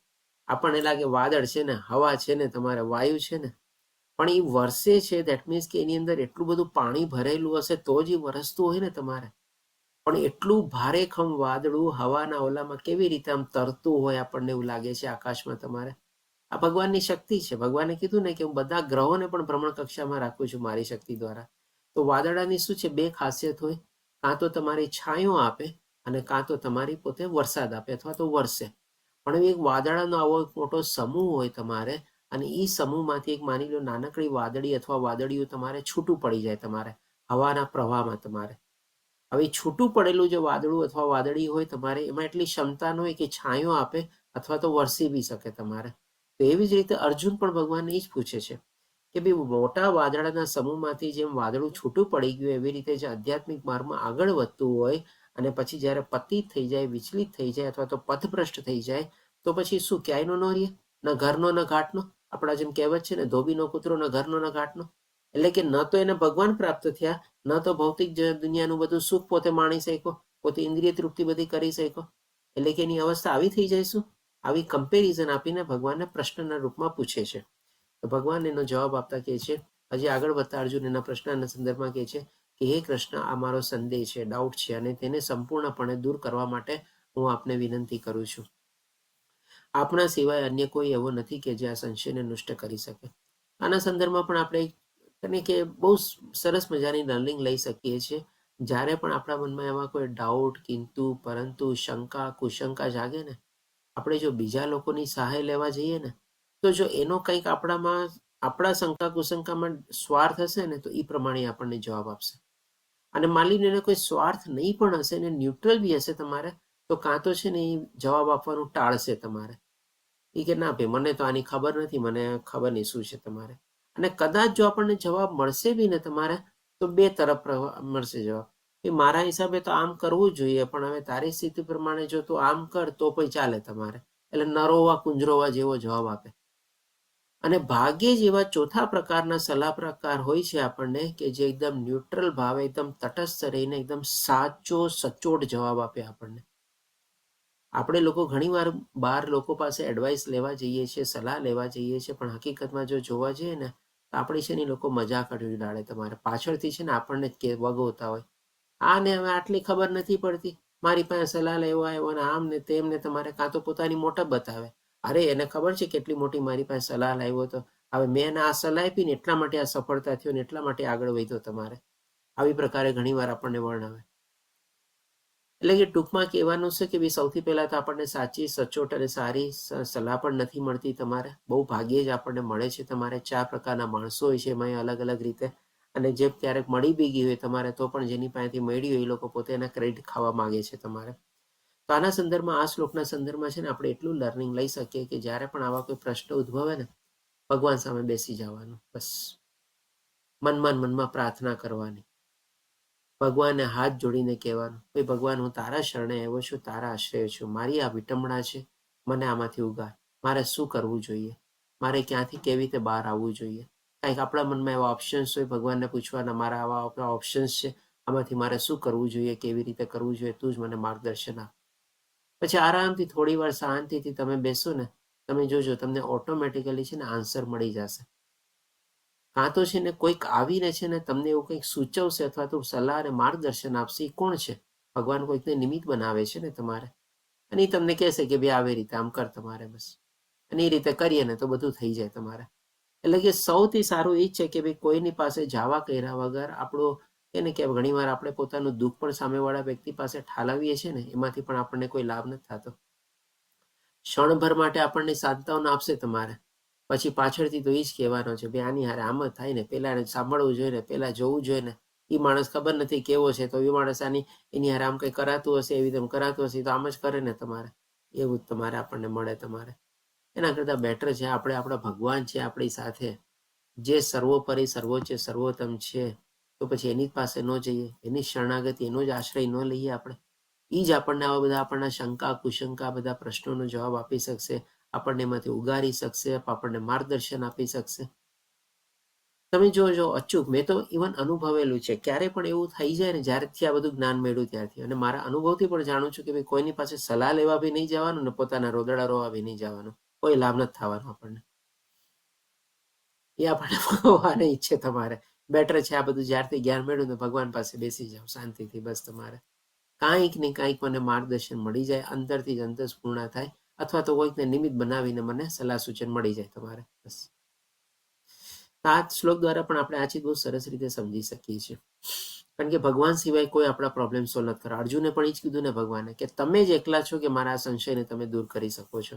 આપણને લાગે વાદળ છે ને, હવા છે ને, તમારે વાયુ છે ને, પણ એ વરસે છે. દેટ મીન્સ કે એની અંદર એટલું બધું પાણી ભરેલું હશે તો જ એ વરસતું હોય ને તમારે. પણ એટલું ભારેખમ વાદળું હવાના ઓલામાં કેવી રીતે આમ તરતું હોય, આપણને એવું લાગે છે આકાશમાં તમારે. આ ભગવાનની શક્તિ છે. ભગવાને કીધું ને કે હું બધા ગ્રહોને પણ ભ્રમણ કક્ષામાં રાખું છું મારી શક્તિ દ્વારા. તો વાદળાની શું છે? 2 ખાસિયત હોય, કાં તો તમારી છાંયો આપે અને કાં તો તમારી પોતે વરસાદ આપે અથવા તો વરસે. પણ એક વાદળાનો આવો મોટો સમૂહ હોય તમારે, અને એ સમૂહમાંથી એક માની લો નાનકડી વાદળી અથવા વાદળિયું તમારે છૂટું પડી જાય તમારે હવાના પ્રવાહમાં તમારે. હવે છૂટું પડેલું જે વાદળું અથવા વાદળી હોય તમારે, એમાં એટલી ક્ષમતા ન હોય કે છાંયો આપે અથવા તો વરસી બી શકે તમારે. તો એવી જ રીતે અર્જુન પણ ભગવાનને એ જ પૂછે છે કે ભાઈ મોટા વાદળાના સમૂહમાંથી જેમ વાદળું છૂટું પડી ગયું, એવી રીતે જે આધ્યાત્મિક માર્ગમાં આગળ વધતું હોય અને પછી જ્યારે પતિત થઈ જાય, વિચલિત થઈ જાય અથવા તો પથભ્રષ્ટ થઈ જાય, તો પછી શું ક્યાંયનો ન રહે? ન ઘરનો ન ઘાટનો. આપણા જેમ કહેવત છે ને, ધોબીનો કૂતરો ન ઘરનો ન ઘાટનો. એટલે કે ન તો એને ભગવાન પ્રાપ્ત થયા, ન તો ભૌતિક દુનિયાનું બધું સુખ પોતે માણી શક્યો, પોતે ઇન્દ્રિય તૃપ્તિ બધી કરી શક્યો. એટલે કે એની અવસ્થા આવી થઈ જાય. શું આવી કમ્પેરિઝન આપીને ભગવાનને પ્રશ્નના રૂપમાં પૂછે છે. તો ભગવાન એનો જવાબ આપતા કહે છે, હજી આગળ વધતા અર્જુન એના પ્રશ્નના સંદર્ભમાં કહે છે કે હે કૃષ્ણ, આ મારો સંદેહ છે, ડાઉટ છે, અને તેને સંપૂર્ણપણે દૂર કરવા માટે હું આપને વિનંતી કરું છું. આપણા સિવાય અન્ય કોઈ એવો નથી કે જે આ સંશયને નષ્ટ કરી શકે. આના સંદર્ભમાં પણ આપણે કે બહુ સરસ મજાની લર્નિંગ લઈ શકીએ છીએ. જ્યારે પણ આપણા મનમાં એવા કોઈ ડાઉટ, કિંતુ, પરંતુ, શંકા, કુશંકા જાગે ને, આપણે જો બીજા લોકોની સહાય લેવા જઈએ ને, તો જો એનો કંઈક આપણા શંકા કુશંકામાં સ્વાર્થ હશે ને તો એ પ્રમાણે આપણને જવાબ આપશે. અને માની લો એને કોઈ સ્વાર્થ નહીં પણ હશે ને ન્યુટ્રલ બી હશે તમારે, તો કાં તો છે ને એ જવાબ આપવાનું ટાળશે તમારે. એ કે ના ભાઈ મને તો આની ખબર નથી, મને ખબર નહીં શું છે તમારે. અને કદાચ જો આપણને જવાબ મળશે બી ને તમારે, તો બે તરફ મળશે જવાબ કે મારા હિસાબે તો આમ કરવું જોઈએ, પણ હવે તારી સ્થિતિ પ્રમાણે જો તું આમ કર તો પણ ચાલે તમારે. એટલે નરોવા કુંજરોવા જેવો જવાબ આપે. અને ભાગ્યે જ એવા ચોથા પ્રકારના સલાહ પ્રકાર હોય છે આપણને કે જે એકદમ ન્યુટ્રલ ભાવે એકદમ તટસ્થ રહીને એકદમ સાચો સચોટ જવાબ આપે આપણને. આપણે લોકો ઘણીવાર બહાર લોકો પાસે એડવાઇસ લેવા જઈએ છીએ, સલાહ લેવા જઈએ છીએ, પણ હકીકતમાં જો જોવા જઈએ ને તો આપણી છે ને લોકો મજાક ઉડાડે તમારે પાછળથી છે ને આપણને જ વગોતા હોય. આને હવે આટલી ખબર નથી પડતી, મારી પાસે સલાહ લેવા આવ્યો ને આમ ને તેમ ને, તમારે કાં તો પોતાની મોટપ બતાવે. અરે એને ખબર છે કેટલી મોટી મારી પાસે સલાહ લાવ્યો હતો, હવે મેં એને આ સલાહ આપી ને એટલા માટે આ સફળતા થયો ને એટલા માટે આગળ વધ્યો તમારે. આવી પ્રકારે ઘણીવાર આપણને વર્ણવે. એટલે કે ટૂંકમાં કહેવાનું છે કે સૌથી પહેલા તો આપણને સાચી સચોટ અને સારી સલાહ પણ નથી મળતી તમારે. બહુ ભાગ્યે જ આપણને મળે છે. તમારે 4 પ્રકારના માણસો હોય છે એમાં અલગ અલગ રીતે, અને જે ક્યારેક મળી બી ગઈ હોય તમારે તો પણ જેની પાસેથી મળી હોય એ લોકો પોતે એના ક્રેડિટ ખાવા માંગે છે તમારે. તો આના સંદર્ભમાં આ શ્લોકના સંદર્ભમાં છે ને આપણે એટલું લર્નિંગ લઈ શકીએ કે જ્યારે પણ આવા કોઈ પ્રશ્ન ઉદ્ભવે ને ભગવાન સામે બેસી જવાનું, બસ મનમાં પ્રાર્થના કરવાની, ભગવાનને હાથ જોડીને કહેવાનું ભાઈ ભગવાન હું તારા શરણે આવ્યો છું, તારા આશ્રય છું, મારી આ વિટંબણા છે, મને આમાંથી ઉગાર, મારે શું કરવું જોઈએ, મારે ક્યાંથી કેવી રીતે બહાર આવવું જોઈએ. કાંઈક આપણા મનમાં એવા ઓપ્શન્સ હોય, ભગવાનને પૂછવાના મારા આવા ઓપ્શન્સ છે, આમાંથી મારે શું કરવું જોઈએ, કેવી રીતે કરવું જોઈએ, તું જ મને માર્ગદર્શન આપ. પછી આરામથી થોડી વાર શાંતિથી તમે બેસો ને, તમે જોજો તમને ઓટોમેટિકલી છે ને આન્સર મળી જશે. કાં તો છે ને કોઈક આવીને છે ને તમને એવું કંઈક સૂચવશે અથવા તો સલાહ અને માર્ગદર્શન આપશે. એ કોણ છે? ભગવાન કોઈકને નિમિત્ત બનાવે છે ને તમારે, અને એ તમને કહેશે કે ભાઈ આવી રીતે આમ કર તમારે, બસ. અને એ રીતે કરીએ ને તો બધું થઈ જાય તમારે. એટલે કે સૌથી સારું એ જ છે કે ભાઈ કોઈની પાસે જવા કર્યા વગર આપણો એને કે ઘણીવાર આપણે પોતાનું દુઃખ પણ સામેવાળા વ્યક્તિ પાસે ઠાલવીએ છીએ ને, એમાંથી પણ આપણને કોઈ લાભ નથી થતો. ક્ષણભર માટે આપણને સાંત્વના આપશે તમારે, પછી પાછળથી તો એ જ કહેવાનો છે ભાઈ આની હારે આમ જ થાય ને, પેલા સાંભળવું જોઈએ ને, પેલા જોવું જોઈએ ને, એ માણસ ખબર નથી કેવો છે તો એ માણસ એની હારે આમ કંઈ કરાતું હશે, એવી રીતે કરાતું હશે તો આમ જ કરે ને તમારે. એવું જ તમારે આપણને મળે તમારે. એના કરતાં બેટર છે આપણે આપણા ભગવાન છે આપણી સાથે, જે સર્વોપરી સર્વોચ્ચ સર્વોત્તમ છે, તો પછી એની પાસે ન જઈએ, એની શરણાગતિ, એનો જ આશ્રય ન લઈએ આપણે. એ જ આપણને આવા બધા આપણના શંકા કુશંકા બધા પ્રશ્નોનો જવાબ આપી શકશે, આપણને એમાંથી ઉગારી શકશે, આપણને માર્ગદર્શન આપી શકશે. તમે જોજો અચૂક, મેં તો ઇવન અનુભવેલું છે. ક્યારે પણ એવું થઈ જાય ને જ્યારથી આ બધું જ્ઞાન મેળવ્યું ત્યારથી, અને મારા અનુભવથી પણ જાણું છું કે ભાઈ કોઈની પાસે સલાહ લેવા બી નહીં જવાનું ને પોતાના રોદડા રોવા બી નહીં જવાનું, કોઈ લાભ નથી થવાનો આપણને. એ આપણને ભગવાને ઈચ્છે તમારે બેટર છે આ બધું જ્યારથી જ્ઞાન મેળવ્યું ને ભગવાન પાસે બેસી જાઓ શાંતિથી, બસ. તમારે કાંઈક ને કાંઈક મને માર્ગદર્શન મળી જાય, અંદરથી જ અંતસ્ફૂર્ણા થાય, અથવા તો કોઈકને નિમિત્ત બનાવીને મને સલાહ સૂચન મળી જાય તમારે, બસ. આ શ્લોક દ્વારા પણ આપણે આ ચીજ બહુ સરસ રીતે સમજી શકીએ છીએ, કારણ કે ભગવાન સિવાય કોઈ આપણા પ્રોબ્લેમ સોલ્વ નથી કરવા. અર્જુને પણ એ જ કીધું ને ભગવાને કે તમે જ એકલા છો કે મારા આ સંશયને તમે દૂર કરી શકો છો.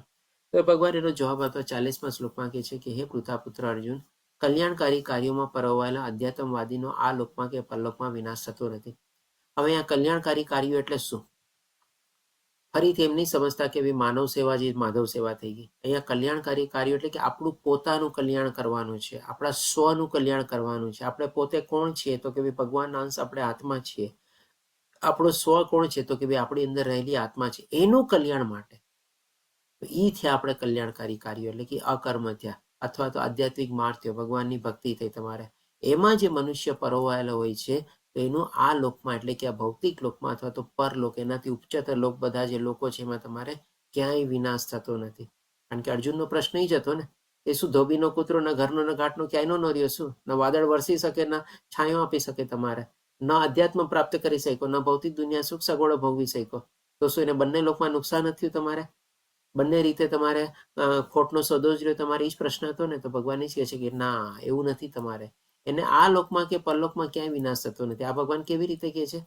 તો ભગવાન એનો જવાબ આપતો 40મા શ્લોકમાં કહે છે કે હે પૃથાપુત્ર અર્જુન, કલ્યાણકારી કાર્યોમાં પરોવાયેલા અધ્યાત્મવાદીનો આ લોકમાં કે પરલોકમાં વિનાશ થતો નથી. હવે આ કલ્યાણકારી કાર્યો એટલે શું? ફરીથી એમ નહીં સમજતા કે ભાઈ માનવ સેવા જે માધવ સેવા થઈ ગઈ. અહીંયા કલ્યાણકારી કાર્યો એટલે કે આપણું પોતાનું કલ્યાણ કરવાનું છે, આપણા સ્વનું કલ્યાણ કરવાનું છે. આપણે પોતે કોણ છીએ? તો કે ભાઈ ભગવાનના અંશ આપણે આત્મા છીએ. આપણો સ્વ કોણ છે? તો કે ભાઈ આપણી અંદર રહેલી આત્મા છે, એનું કલ્યાણ માટે. તો એ થયા આપણે કલ્યાણકારી કાર્યો, એટલે કે અકર્મ થયા, અથવા તો આધ્યાત્મિક માર્ગ થયો, ભગવાનની ભક્તિ થઈ તમારે. એમાં જે મનુષ્ય પરોવાયેલો હોય છે તો એનું આ લોકમાં એટલે કે આ ભૌતિક લોકમાં અથવા તો પરલોક, એનાથી ઉચ્ચતર લોક બધા જે લોકો છે એમાં તમારે ક્યાંય વિનાશ થતો નથી. કારણ કે અર્જુનનો પ્રશ્ન એ જ હતો ને, એ શું ધોબીનો કૂતરો ન ઘરનો ન ઘાટનો ક્યાંયનો ન રહ્યો? શું ન વાદળ વરસી શકે, ન છાંયો આપી શકે તમારે, ન અધ્યાત્મ પ્રાપ્ત કરી શકો, ન ભૌતિક દુનિયા સુખ સગવડો ભોગવી શકો, તો શું એને બંને લોકમાં નુકસાન નથી થયું તમારે? બંને રીતે તમારે ખોટનો સોદો જ રહ્યો તમારે? એ જ પ્રશ્ન હતો ને. તો ભગવાન એ જ કહે છે કે ના, એવું નથી તમારે. એને આ લોકમાં કે પરલોકમાં ક્યાંય વિનાશ થતો નથી. આ ભગવાન કેવી રીતે કહે છે?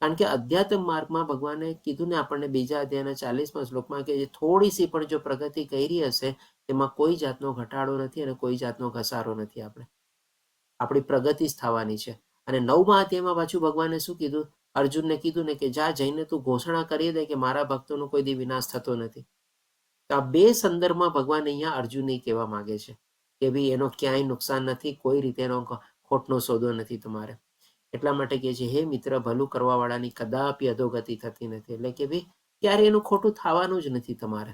કારણ કે અધ્યાત્મ માર્ગમાં ભગવાને કીધું ને આપણને બીજા અધ્યાયના 40મા શ્લોકમાં કે થોડી સી પણ જો પ્રગતિ કરી હશે તેમાં કોઈ જાતનો ઘટાડો નથી અને કોઈ જાતનો ઘસારો નથી. આપણી પ્રગતિ જ થવાની છે. અને 9મા અધ્યાયમાં પાછું ભગવાને શું કીધું? અર્જુનને કીધું ને કે જા જઈને તું ઘોષણા કરી દે કે મારા ભક્તોનો કોઈ દી વિનાશ થતો નથી. તો આ બે સંદર્ભમાં ભગવાન અહીંયા અર્જુનને કહેવા માંગે છે કે ભાઈ એનો ક્યાંય નુકસાન નથી, કોઈ રીતે એનો ખોટનો સોદો નથી તમારે. એટલા માટે કહે છે, હે મિત્ર, ભલું કરવાવાળાની કદાપી અધોગતિ થતી નથી. એટલે કે ભાઈ ક્યારે એનું ખોટું થવાનું જ નથી તમારે.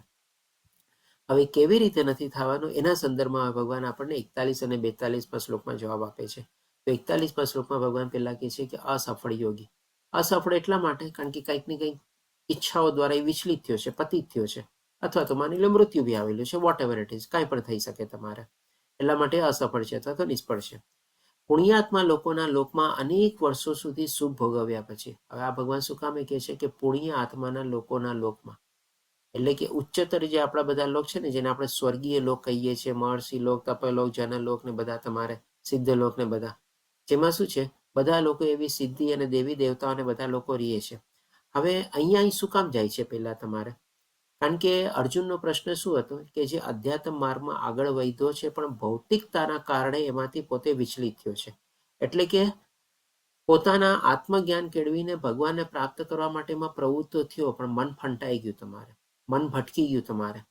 હવે કેવી રીતે નથી થવાનું એના સંદર્ભમાં ભગવાન આપણને 41 અને 42મા શ્લોકમાં જવાબ આપે છે. તો 41મા શ્લોકમાં ભગવાન પહેલા કહે છે કે અસફળ યોગી. અસફળ એટલા માટે કારણ કે કંઈક ને કંઈક ઈચ્છાઓ દ્વારા એ વિચલિત થયો છે, પતિત થયો છે, અથવા તો માની લો મૃત્યુ બી આવેલું છે, વોટ એવર ઇટ ઇઝ, કાંઈ પણ થઈ શકે તમારે. એટલા માટે અસફળ છે અથવા તો નિષ્ફળ છે. પુણ્યાત્મા લોકોના લોકમાં અનેક વર્ષો સુધી સુખ ભોગવ્યા પછી, હવે આ ભગવાન શું કામે કહે છે કે પુણ્ય આત્માના લોકોના લોકમાં, એટલે કે ઉચ્ચતર જે આપણા બધા લોક છે ને, જેને આપણે સ્વર્ગીય લોક કહીએ છીએ, મહર્ષિ લોક, તપલોક, જનલોક ને બધા તમારે સિદ્ધ લોક ને બધા, જેમાં શું છે બધા લોકો એવી સિદ્ધિ અને દેવી દેવતાઓને બધા લોકો રહીએ છે. હવે અહીંયા શું કામ જાય છે? પહેલા તમારે કારણ કે અર્જુનનો પ્રશ્ન શું હતો કે જે અધ્યાત્મ માર્ગમાં આગળ વધ્યો છે પણ ભૌતિકતાના કારણે એમાંથી પોતે વિચલિત થયો છે. એટલે કે પોતાના આત્મજ્ઞાન કેળવીને ભગવાનને પ્રાપ્ત કરવા માટેમાં પ્રવૃત્તો થયો, પણ મન ફંટાઈ ગયું તમારે, મન ભટકી ગયું તમારે.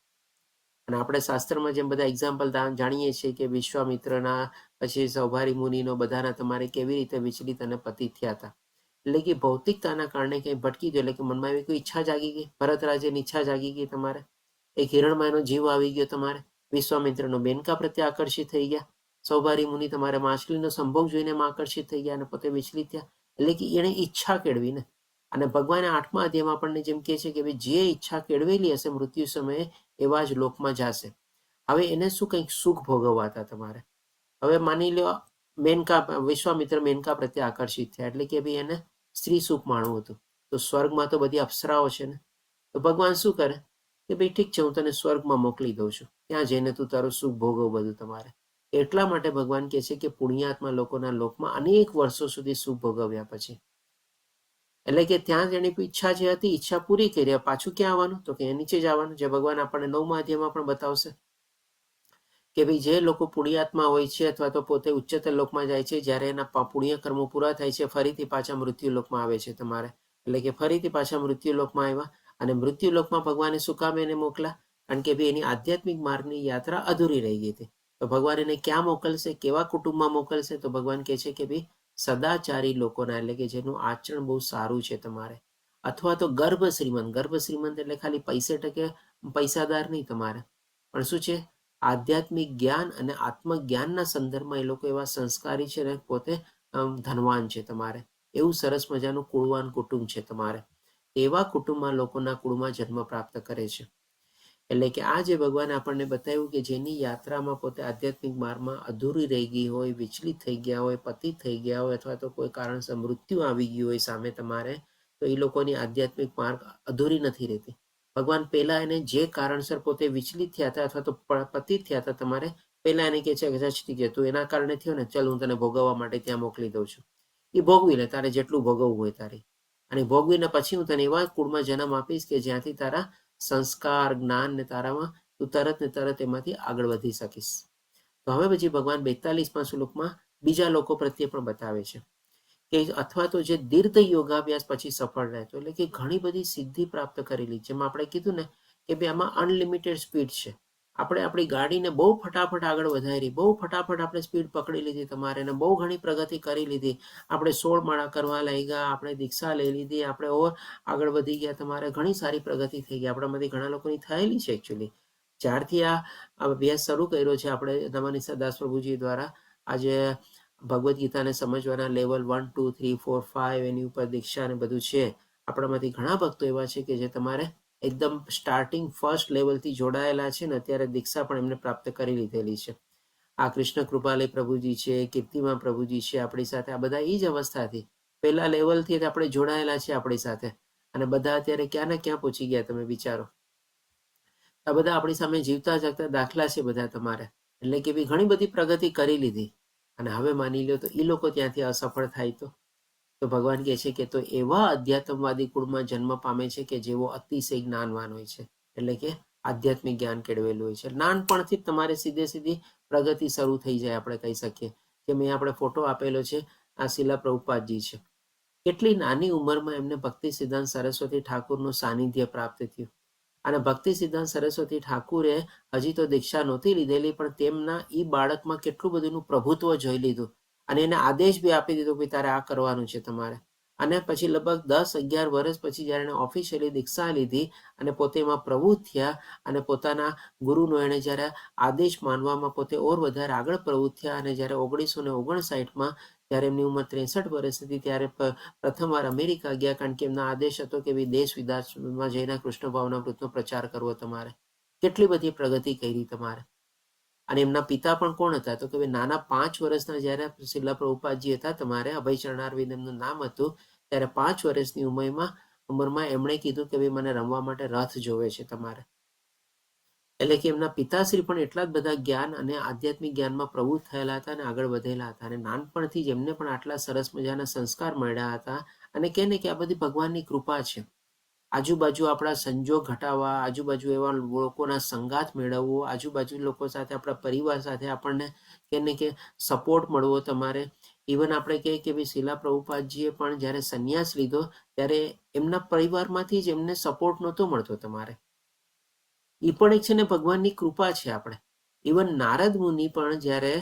અને આપણે શાસ્ત્રમાં જેમ બધા એક્ઝામ્પલ જાણીએ છીએ કે વિશ્વામિત્રના, પછી સૌભારી મુનિનો, બધાના તમારે કેવી રીતે વિચલિત અને પતિત થયા હતા. એટલે કે ભૌતિકતાના કારણે કંઈ ભટકી ગયો, એટલે કે મનમાં એવી કોઈ ઈચ્છા જાગી ગઈ, ભરત રાજ્યની ઈચ્છા જાગી ગઈ તમારે, એક હિરણમાં એનો જીવ આવી ગયો તમારે, વિશ્વામિત્રનો મેનકા પ્રત્યે આકર્ષિત થઈ ગયા, સૌભારી મુનિ તમારે માછલીનો સંભોગ જોઈને આકર્ષિત થઈ ગયા અને પોતે વિચલિત થયા. એટલે કે એણે ઈચ્છા કેળવીને, અને ભગવાને 8મા અધ્યાયમાં આપણને જેમ કહે છે કે જે ઈચ્છા કેળવેલી હશે મૃત્યુ સમયે એવા જ લોકમાં જશે. હવે એને શું કંઈક સુખ ભોગવવા હતા તમારે. હવે માની લો મેનકા, વિશ્વામિત્ર મેનકા પ્રત્યે આકર્ષિત થયા, એટલે કે ભાઈ એને સ્ત્રી સુખ માણવું હતું. તો સ્વર્ગમાં તો બધી અપ્સરાઓ છે ને, તો ભગવાન શું કરે કે ભાઈ ઠીક છે, હું તને સ્વર્ગમાં મોકલી દઉં છું, ત્યાં જઈને તું તારું સુખ ભોગવ બધું તમારે. એટલા માટે ભગવાન કહે છે કે પુણ્યાત્મા લોકોના લોકમાં અનેક વર્ષો સુધી સુખ ભોગવ્યા પછી, એટલે કે ત્યાં જેની ઈચ્છા જે હતી ઈચ્છા પૂરી કરી, પાછું ક્યાં આવવાનું? તો કે નીચે જ આવવાનું, જે ભગવાન આપણને 9મા અધ્યાયમાં પણ બતાવશે કે ભાઈ જે લોકો પુણ્યાત્મા હોય છે અથવા તો પોતે ઉચ્ચતર લોકમાં જાય છે, જ્યારે એના પુણ્ય કર્મો પૂરા થાય છે, ફરીથી પાછા મૃત્યુ લોકમાં આવે છે તમારે. એટલે કે ફરીથી પાછા મૃત્યુ લોકમાં આવ્યા, અને મૃત્યુ લોકમાં ભગવાને શું કામ એને મોકલા? કારણ કે ભાઈ એની આધ્યાત્મિક માર્ગની યાત્રા અધૂરી રહી ગઈ હતી. તો ભગવાન એને ક્યાં મોકલશે, કેવા કુટુંબમાં મોકલશે? તો ભગવાન કહે છે કે ભાઈ સદાચારી લોકોના, એટલે કે જેનું આચરણ બહુ સારું છે તમારે, અથવા તો ગર્ભ શ્રીમંત. ગર્ભ શ્રીમંત એટલે ખાલી પૈસે ટકે પૈસાદાર નહીં તમારે, પણ શું છે આધ્યાત્મિક જ્ઞાન અને આત્મજ્ઞાનના સંદર્ભમાં એ લોકો એવા સંસ્કારી છે ને પોતે ધનવાન છે તમારે. એવું સરસ મજાનું કુળવાન કુટુંબ છે તમારે. એવા કુટુંબમાં લોકોના કુળમાં જન્મ પ્રાપ્ત કરે છે. એટલે કે આ જે ભગવાને આપણને બતાવ્યું કે જેની યાત્રામાં પોતે આધ્યાત્મિક માર્ગમાં અધૂરી રહી ગઈ હોય, વિચલિત થઈ ગયા હોય, પતિત થઈ ગયા હોય, અથવા તો કોઈ કારણસર મૃત્યુ આવી ગયું હોય સામે તમારે, તો એ લોકોની આધ્યાત્મિક માર્ગ અધૂરી નથી રહેતી. ભગવાન પહેલા એને જે કારણસર પોતે વિચલિત થયા હતા અથવા તો પતિત થયા હતા તમારે, પહેલા એને કહે છે કે ઠીક છે, તું એના કારણે થયો ને, ચાલ હું તને ભોગવવા માટે ત્યાં મોકલી દઉં છું. એ ભોગવી લે, તારે જેટલું ભોગવવું હોય તારે, અને ભોગવીને પછી હું તને એવા કુળમાં જન્મ આપીશ કે જ્યાંથી તારા સંસ્કાર, જ્ઞાન ને તારામાં તું તરત ને તરત એમાંથી આગળ વધી શકીશ. તો હવે પછી ભગવાન 42મા શ્લોકમાં બીજા લોકો પ્રત્યે પણ બતાવે છે કે અથવા તો જે દીર્ઘ યોગાભ્યાસ પછી સફળ રહેતો, એટલે કે ઘણી બધી સિદ્ધિ પ્રાપ્ત કરેલી, જેમાં આપણે કીધું ને કે ભાઈ આમાં અનલિમિટેડ સ્પીડ છે. આપણે આપણી ગાડીને બહુ ફટાફટ આગળ વધારી, બહુ ફટાફટ આપણે સ્પીડ પકડી લીધી તમારે, અને બહુ ઘણી પ્રગતિ કરી લીધી. આપણે 16 માળા કરવા લાગ્યા, આપણે દીક્ષા લઈ લીધી, આપણે આગળ વધી ગયા તમારે, ઘણી સારી પ્રગતિ થઈ ગઈ. આપણામાંથી ઘણા લોકોની થયેલી છે એકચ્યુઅલી. જ્યારથી આ અભ્યાસ શરૂ કર્યો છે આપણે નમાનિસા દાસ પ્રભુજી દ્વારા, આજે ભગવદ્ ગીતાને સમજવાના લેવલ 1, 2, 3, 4, 5 એની ઉપર દીક્ષા ને બધું છે. આપણામાંથી ઘણા ભક્તો એવા છે કે જે તમારે એકદમ સ્ટાર્ટિંગ ફર્સ્ટ લેવલથી જોડાયેલા છે ને, અત્યારે દીક્ષા પણ એમને પ્રાપ્ત કરી લીધેલી છે. આ કૃષ્ણ કૃપાલય પ્રભુજી છે, કીર્તિમાં પ્રભુજી છે આપણી સાથે, આ બધા એ જ અવસ્થાથી પહેલા લેવલથી આપણે જોડાયેલા છે આપણી સાથે, અને બધા અત્યારે ક્યાં ને ક્યાં પહોંચી ગયા તમે વિચારો. આ બધા આપણી સામે જીવતા જાગતા દાખલા છે બધા તમારે. એટલે કે ભાઈ ઘણી બધી પ્રગતિ કરી લીધી, અને હવે માની લો તો એ લોકો ત્યાંથી અસફળ થાય તો ભગવાન કહે છે કે તો એવા અધ્યાત્મવાદી કુળમાં જન્મ પામે છે કે જેવો અતિશય જ્ઞાનવાન હોય છે. એટલે કે આધ્યાત્મિક જ્ઞાન કેળવેલું હોય છે. નાનપણથી જ તમારે સીધે સીધી પ્રગતિ શરૂ થઈ જાય, આપણે કહી શકીએ. કે મેં આપણે ફોટો આપેલો છે, આ શિલા પ્રભુપાદજી છે. કેટલી નાની ઉંમરમાં એમને ભક્તિ સિદ્ધાંત સરસ્વતી ઠાકુરનું સાનિધ્ય પ્રાપ્ત થયું. અને ભક્તિ સિદ્ધાંત સરસ્વતી ઠાકુરે હજી તો દીક્ષા નહોતી લીધેલી, પણ તેમના એ બાળકમાં કેટલું બધું પ્રભુત્વ જોઈ લીધું અને એને આદેશ બી આપી દીધો કે તારે આ કરવાનું છે તમારે. અને પછી લગભગ 10-11 વર્ષ પછી જ્યારે એને ઓફિશિયલી દીક્ષા લીધી અને પોતે એમાં પ્રવૃત્ત થયા અને પોતાના ગુરુનો એણે જ્યારે આદેશ માનવામાં પોતે ઓર વધારે આગળ પ્રવૃત્ત થયા અને જ્યારે 1959માં જ્યારે એમની ઉંમર 63 વર્ષ હતી ત્યારે પ્રથમવાર અમેરિકા ગયા, કારણ કે એમના આદેશ હતો કે ભાઈ દેશ વિદેશમાં જઈને કૃષ્ણ ભાવનામૃતનો પ્રચાર કરવો તમારે. કેટલી બધી પ્રગતિ કરી તમારે. અને એમના પિતા પણ કોણ હતા? તો કે ભાઈ નાના 5 વર્ષના જ્યારે શિલા પ્રભુપાદજી હતા તમારે, અભય ચરણારવિંદ એમનું નામ હતું, ત્યારે 5 વર્ષની ઉંમરમાં એમણે કીધું કે ભાઈ મને રમવા માટે રથ જોવે છે તમારે. એટલે કે એમના પિતાશ્રી પણ એટલા જ બધા જ્ઞાન અને આધ્યાત્મિક જ્ઞાનમાં પ્રવૃત્ત થયેલા હતા અને આગળ વધેલા હતા. અને નાનપણથી જ એમને પણ આટલા સરસ મજાના સંસ્કાર મળ્યા હતા. અને કહે ને કે આ બધી ભગવાનની કૃપા છે. આજુબાજુ આપણા સંજોગ ઘટાવા, આજુબાજુ એવા લોકોના સંગાત મેળવવો, આજુબાજુ લોકો સાથે આપણા પરિવાર સાથે આપણને કે ને કે સપોર્ટ મળવો તમારે. ઇવન આપણે કહીએ કે ભાઈ શિલા પ્રભુપાદજીએ પણ જ્યારે સંન્યાસ લીધો ત્યારે એમના પરિવારમાંથી જ એમને સપોર્ટ નહોતો મળતો તમારે. એ પણ એક છે ને ભગવાનની કૃપા છે આપણે. ઇવન નારદ મુનિ પણ જ્યારે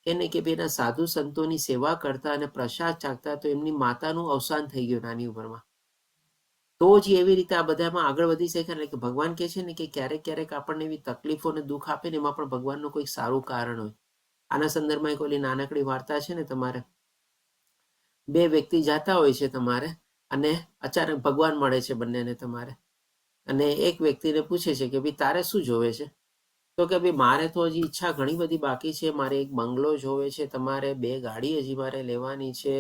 એને કે ભાઈ એના સાધુ સંતોની સેવા કરતા અને પ્રસાદ ચાખતા તો એમની માતાનું અવસાન થઈ ગયું નાની ઉંમરમાં. તો જ એવી રીતે આ બધામાં આગળ વધી શકે ને. કે ભગવાન કહે છે ને કે ક્યારેક ક્યારેક આપણને એવી તકલીફો અને દુઃખ આપે ને એમાં પણ ભગવાનનું કોઈ સારું કારણ હોય. આના સંદર્ભમાં એક ઓલી નાનકડી વાર્તા છે ને તમારે, 2 વ્યક્તિ જાતા હોય છે તમારે અને અચાનક ભગવાન મળે છે બંનેને તમારે. અને એક વ્યક્તિને પૂછે છે કે ભાઈ તારે શું જોવે છે? તો કે ભાઈ મારે તો હજી ઈચ્છા ઘણી બધી બાકી છે. મારે એક બંગલો જોવે છે તમારે, 2 ગાડી હજી મારે લેવાની છે,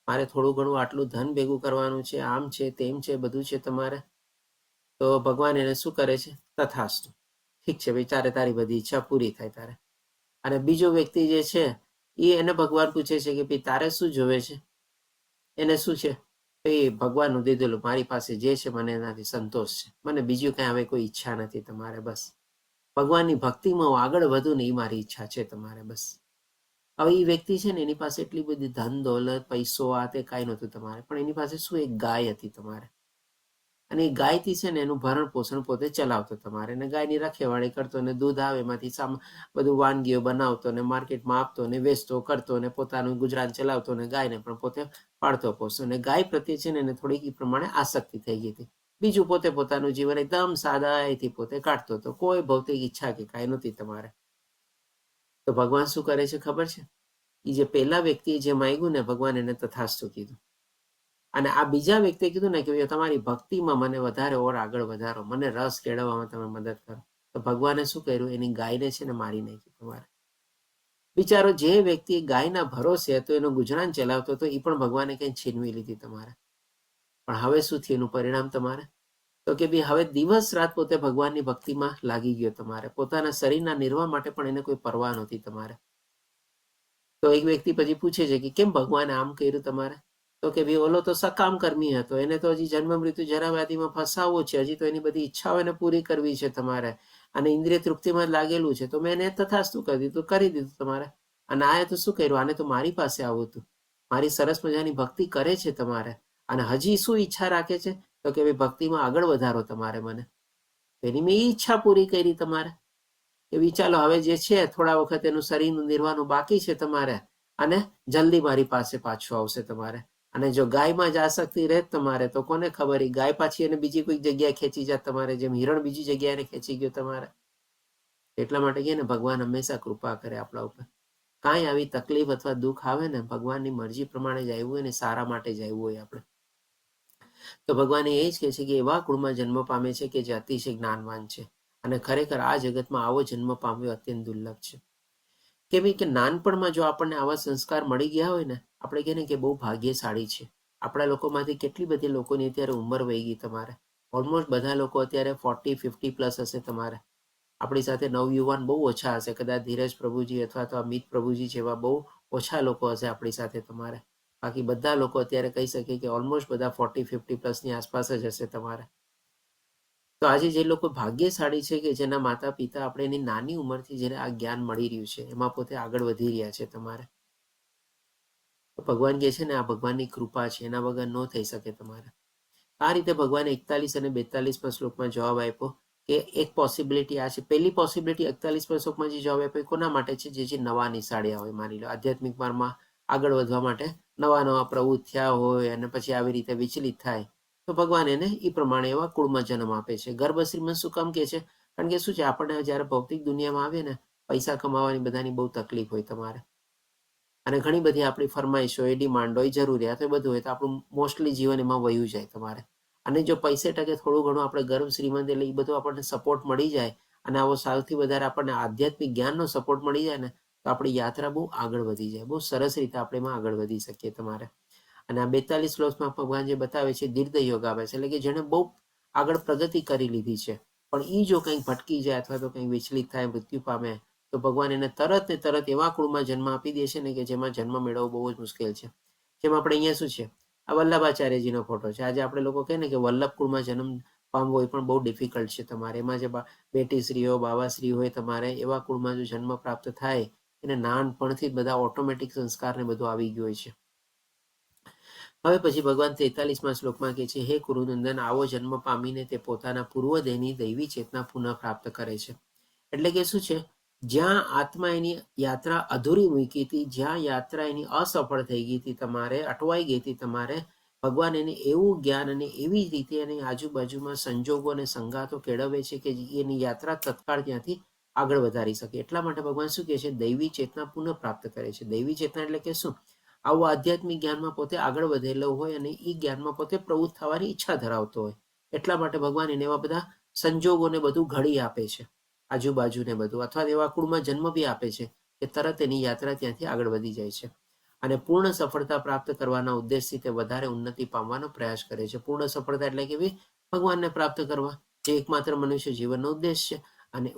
મારે થોડું ઘણું આટલું ધન ભેગું કરવાનું છે, આમ છે તેમ છે બધું છે તમારે. તો ભગવાન એને શું કરે છે? તથાસ્તુ, ઠીક છે ભાઈ, તારી બધી ઈચ્છા પૂરી થાય તારે. અને બીજો વ્યક્તિ જે છે એને ભગવાન પૂછે છે કે ભાઈ તારે શું જોવે છે? એને શું છે? ભાઈ ભગવાનનું દીધેલું મારી પાસે જે છે મને એનાથી સંતોષ છે, મને બીજું કઈ હવે કોઈ ઈચ્છા નથી તમારે. બસ ભગવાનની ભક્તિમાં હું આગળ વધુ ને એ મારી ઈચ્છા છે તમારે. બસ હવે એ વ્યક્તિ છે ને એની પાસે એટલી બધી ધન દોલત પૈસો આ તે કાંઈ નહોતું તમારે, પણ એની પાસે શું એક ગાય હતી તમારે. અને એ ગાયથી છે ને એનું ભરણ પોષણ પોતે ચલાવતો તમારે. અને ગાયની રખેવાળી કરતો ને દૂધ આવે એમાંથી બધું વાનગીઓ બનાવતો ને માર્કેટમાં આપતો ને વેચતો કરતો ને પોતાનું ગુજરાન ચલાવતો ને ગાયને પણ પોતે પાળતો પોષતો. અને ગાય પ્રત્યે છે ને એને થોડીક એ પ્રમાણે આસક્તિ થઈ ગઈ હતી. બીજું પોતે પોતાનું જીવન એકદમ સાદાઈથી પોતે કાઢતો હતો. કોઈ ભૌતિક ઈચ્છા કે કાંઈ નહોતી તમારે. તો ભગવાન શું કરે છે ખબર છે? એ જે પહેલા વ્યક્તિએ જે માંગ્યું ને ભગવાન એને તથાસ્તુ કીધું. અને આ બીજા વ્યક્તિએ કીધું ને કે તમારી ભક્તિમાં મને વધારે ઓર આગળ વધારો, મને રસ કેળવવામાં તમે મદદ કરો. તો ભગવાને શું કર્યું? એની ગાયને છે ને મારી નાખી તમારે. બિચારો જે વ્યક્તિ ગાયના ભરોસે હતો એનું ગુજરાન ચલાવતો હતો, એ પણ ભગવાને કઈ છીનવી લીધી તમારે. પણ હવે શું થયું એનું પરિણામ તમારે? તો કે ભાઈ હવે દિવસ રાત પોતે ભગવાનની ભક્તિમાં લાગી ગયો તમારે. પોતાના શરીરના નિર્વાહ માટે પણ એને કોઈ પરવા નહોતી તમારે. તો એક વ્યક્તિ પછી પૂછે છે કે કેમ ભગવાને આમ કર્યું તમારે? તો કે ભાઈ ઓલો તો સકામ કર્મી હતો, એને તો હજી જન્મ મૃત્યુ જરા વ્યાધિમાં ફસાવવો છે, હજી તો એની બધી ઈચ્છાઓ એને પૂરી કરવી છે તમારે, અને ઇન્દ્રિય તૃપ્તિમાં જ લાગેલું છે. તો મેં એને તથાસ્તુ કરી દીધું, કરી દીધું તમારે. અને આએ તો શું કર્યું? આને તો મારી પાસે આવું હતું, મારી સરસ મજાની ભક્તિ કરે છે તમારે, અને હજી શું ઈચ્છા રાખે છે? તો કે ભાઈ ભક્તિમાં આગળ વધારો તમારે મને. એની મેં ઈચ્છા પૂરી કરી તમારે. કે ચાલો હવે જે છે થોડા વખત એનું શરીરનું નિર્વાહનું બાકી છે તમારે, અને જલ્દી મારી પાસે પાછું આવશે તમારે. અને જો ગાયમાં જ આસક્તિ રહે તમારે તો કોને ખબર, એ ગાય પાછી એને બીજી કોઈ જગ્યાએ ખેંચી જાય તમારે, જેમ હિરણ બીજી જગ્યાએ એને ખેંચી ગયો તમારે. એટલા માટે કે ને ભગવાન હંમેશા કૃપા કરે આપણા ઉપર. કાંઈ આવી તકલીફ અથવા દુઃખ આવે ને, ભગવાનની મરજી પ્રમાણે જ આવ્યું હોય ને, સારા માટે જ આવ્યું હોય આપણે. તો ભગવાન એ જ કહે છે કે એવા કુળમાં જન્મ પામે છે કે જે અતિશય જ્ઞાનવાન છે. અને ખરેખર આ જગતમાં આવો જન્મ પામ્યો અત્યંત દુર્લભ છે. કેમ કે નાનપણમાં જો આપણને આવા સંસ્કાર મળી ગયા હોય ને, આપણે કહે ને કે બહુ ભાગ્યશાળી છે. આપણા લોકોમાંથી કેટલી બધી લોકોની અત્યારે ઉંમર વહી ગઈ તમારે. ઓલમોસ્ટ બધા લોકો અત્યારે 40-50 પ્લસ હશે તમારે. આપણી સાથે નવયુવાન બહુ ઓછા હશે, કદાચ ધીરજ પ્રભુજી અથવા તો અમિત પ્રભુજી જેવા બહુ ઓછા લોકો હશે આપણી સાથે તમારે. બાકી બધા લોકો અત્યારે કહી શકે કે ઓલમોસ્ટ બધા 40-50 પ્લસની આસપાસ જ હશે તમારે. તો આજે જે લોકો ભાગ્યશાળી છે કે જેના માતા પિતા આપણે એની નાની ઉંમરથી જેને આ જ્ઞાન મળી રહ્યું છે એમાં પોતે આગળ વધી રહ્યા છે તમારે. તો ભગવાન કહે છે ને આ ભગવાનની કૃપા છે, એના વગર ન થઈ શકે તમારે. આ રીતે ભગવાને 41 અને 42માં શ્લોકમાં જવાબ આપ્યો કે એક પોસિબિલિટી આ છે. પહેલી પોસિબિલિટી 41માં શ્લોકમાં જે જવાબ આપ્યો કોના માટે છે? જે નવા નિશાળ્યા હોય, માની લો આધ્યાત્મિક માર્ગમાં આગળ વધવા માટે નવા પ્રવૃત્તિ થયા હોય અને પછી આવી રીતે વિચલિત થાય તો ભગવાન એને એ પ્રમાણે એવા કુળમાં જન્મ આપે છે. ગર્ભ શ્રીમંત શું કામ કે છે? કારણ કે શું છે, આપણને જ્યારે ભૌતિક દુનિયામાં આવે ને પૈસા કમાવાની બધાની બહુ તકલીફ હોય તમારે, અને ઘણી બધી આપણી ફરમાઈશ હોય, ડિમાન્ડ હોય, જરૂરિયાત હોય, બધું હોય, તો આપણું મોસ્ટલી જીવન એમાં વયું જાય તમારે. અને જો પૈસે ટકે થોડું ઘણું આપણે ગર્ભ શ્રીમંત એટલે એ બધું આપણને સપોર્ટ મળી જાય અને આવો સૌથી વધારે આપણને આધ્યાત્મિક જ્ઞાનનો સપોર્ટ મળી જાય ને તો આપણી યાત્રા બહુ આગળ વધી જાય, બહુ સરસ રીતે આપણે એમાં આગળ વધી શકીએ તમારે. અને આ 42 શ્લોકમાં ભગવાન જે બતાવે છે દીર્ઘ યોગ આવે છે, એટલે કે જેને બહુ આગળ પ્રગતિ કરી લીધી છે પણ એ જો કંઈક ભટકી જાય અથવા તો કંઈક વિચલિત થાય, મૃત્યુ પામે, તો ભગવાન એને તરત ને તરત એવા કુળમાં જન્મ આપી દે છે ને કે જેમાં જન્મ મેળવવો બહુ જ મુશ્કેલ છે. જેમ આપણે અહીંયા શું છે, આ વલ્લભાચાર્યજીનો ફોટો છે. આજે આપણે લોકો કહે ને કે વલ્લભ કુળમાં જન્મ પામવો એ પણ બહુ ડિફિકલ્ટ છે તમારે. એમાં જે બેટીશ્રીઓ બાવાશ્રી હોય તમારે એવા કુળમાં જો જન્મ પ્રાપ્ત થાય એને નાનપણથી જ બધા ઓટોમેટિક સંસ્કારને બધું આવી ગયું હોય છે. હવે પછી ભગવાન 43માં શ્લોકમાં કહે છે, હે કુરુનંદન, આવો જન્મ પામીને તે પોતાના પૂર્વદેહની દૈવી ચેતના પુનઃ પ્રાપ્ત કરે છે. એટલે કે શું છે, જ્યાં આત્મા એની યાત્રા અધૂરી મૂકી હતી, જ્યાં યાત્રા એની અસફળ થઈ ગઈ હતી તમારે, અટવાઈ ગઈ હતી તમારે, ભગવાન એને એવું જ્ઞાન અને એવી રીતે એની આજુબાજુમાં સંજોગો અને સંગાતો કેળવે છે કે એની યાત્રા તત્કાળ ત્યાંથી આગળ વધારી શકે. એટલા માટે ભગવાન શું કહે છે, દૈવી ચેતના પુનઃ પ્રાપ્ત કરે છે. દૈવી ચેતના એટલે કે શું? આવું આધ્યાત્મિક જ્ઞાનમાં પોતે આગળ વધેલો હોય અને એ જ્ઞાનમાં પોતે પ્રવૃત્ત થવાની ઈચ્છા ધરાવતો હોય. એટલા માટે ભગવાન એને એવા બધા સંજોગોને બધું ઘડી આપે છે, આજુબાજુને બધું, અથવા એવા કુળમાં જન્મ બી આપે છે કે તરત એની યાત્રા ત્યાંથી આગળ વધી જાય છે. અને પૂર્ણ સફળતા પ્રાપ્ત કરવાના ઉદ્દેશથી તે વધારે ઉન્નતિ પામવાનો પ્રયાસ કરે છે. પૂર્ણ સફળતા એટલે કે ભગવાનને પ્રાપ્ત કરવા, જે એકમાત્ર મનુષ્ય જીવનનો ઉદ્દેશ છે. અને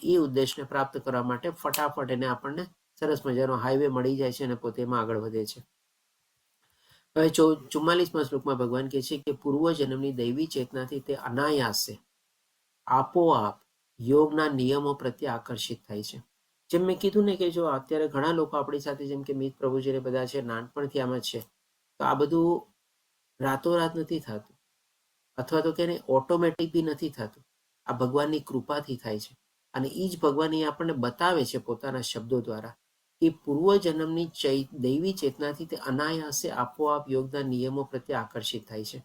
એ ઉદ્દેશને પ્રાપ્ત કરવા માટે ફટાફટ એને આપણને સરસ મજાનો હાઈવે મળી જાય છે અને પોતે એમાં આગળ વધે છે. હવે 44માં શ્લોકમાં ભગવાન કહે છે કે પૂર્વજન્મની દૈવી ચેતનાથી તે અનાયાસે આપોઆપ યોગના નિયમો પ્રત્યે આકર્ષિત થાય છે. જેમ મેં કીધું ને કે જો અત્યારે ઘણા લોકો આપણી સાથે, જેમ કે મિત પ્રભુજીને બધા છે, નાનપણથી આમ જ છે, તો આ બધું રાતોરાત નથી થતું, અથવા તો કે ઓટોમેટિક બી નથી થતું. આ ભગવાનની કૃપાથી થાય છે. અને એ જ ભગવાન એ આપણને બતાવે છે પોતાના શબ્દો દ્વારા કે પૂર્વજન્મની દૈવી ચેતનાથી તે અનાયાસે આપોઆપ યોગના નિયમો પ્રત્યે આકર્ષિત થાય છે.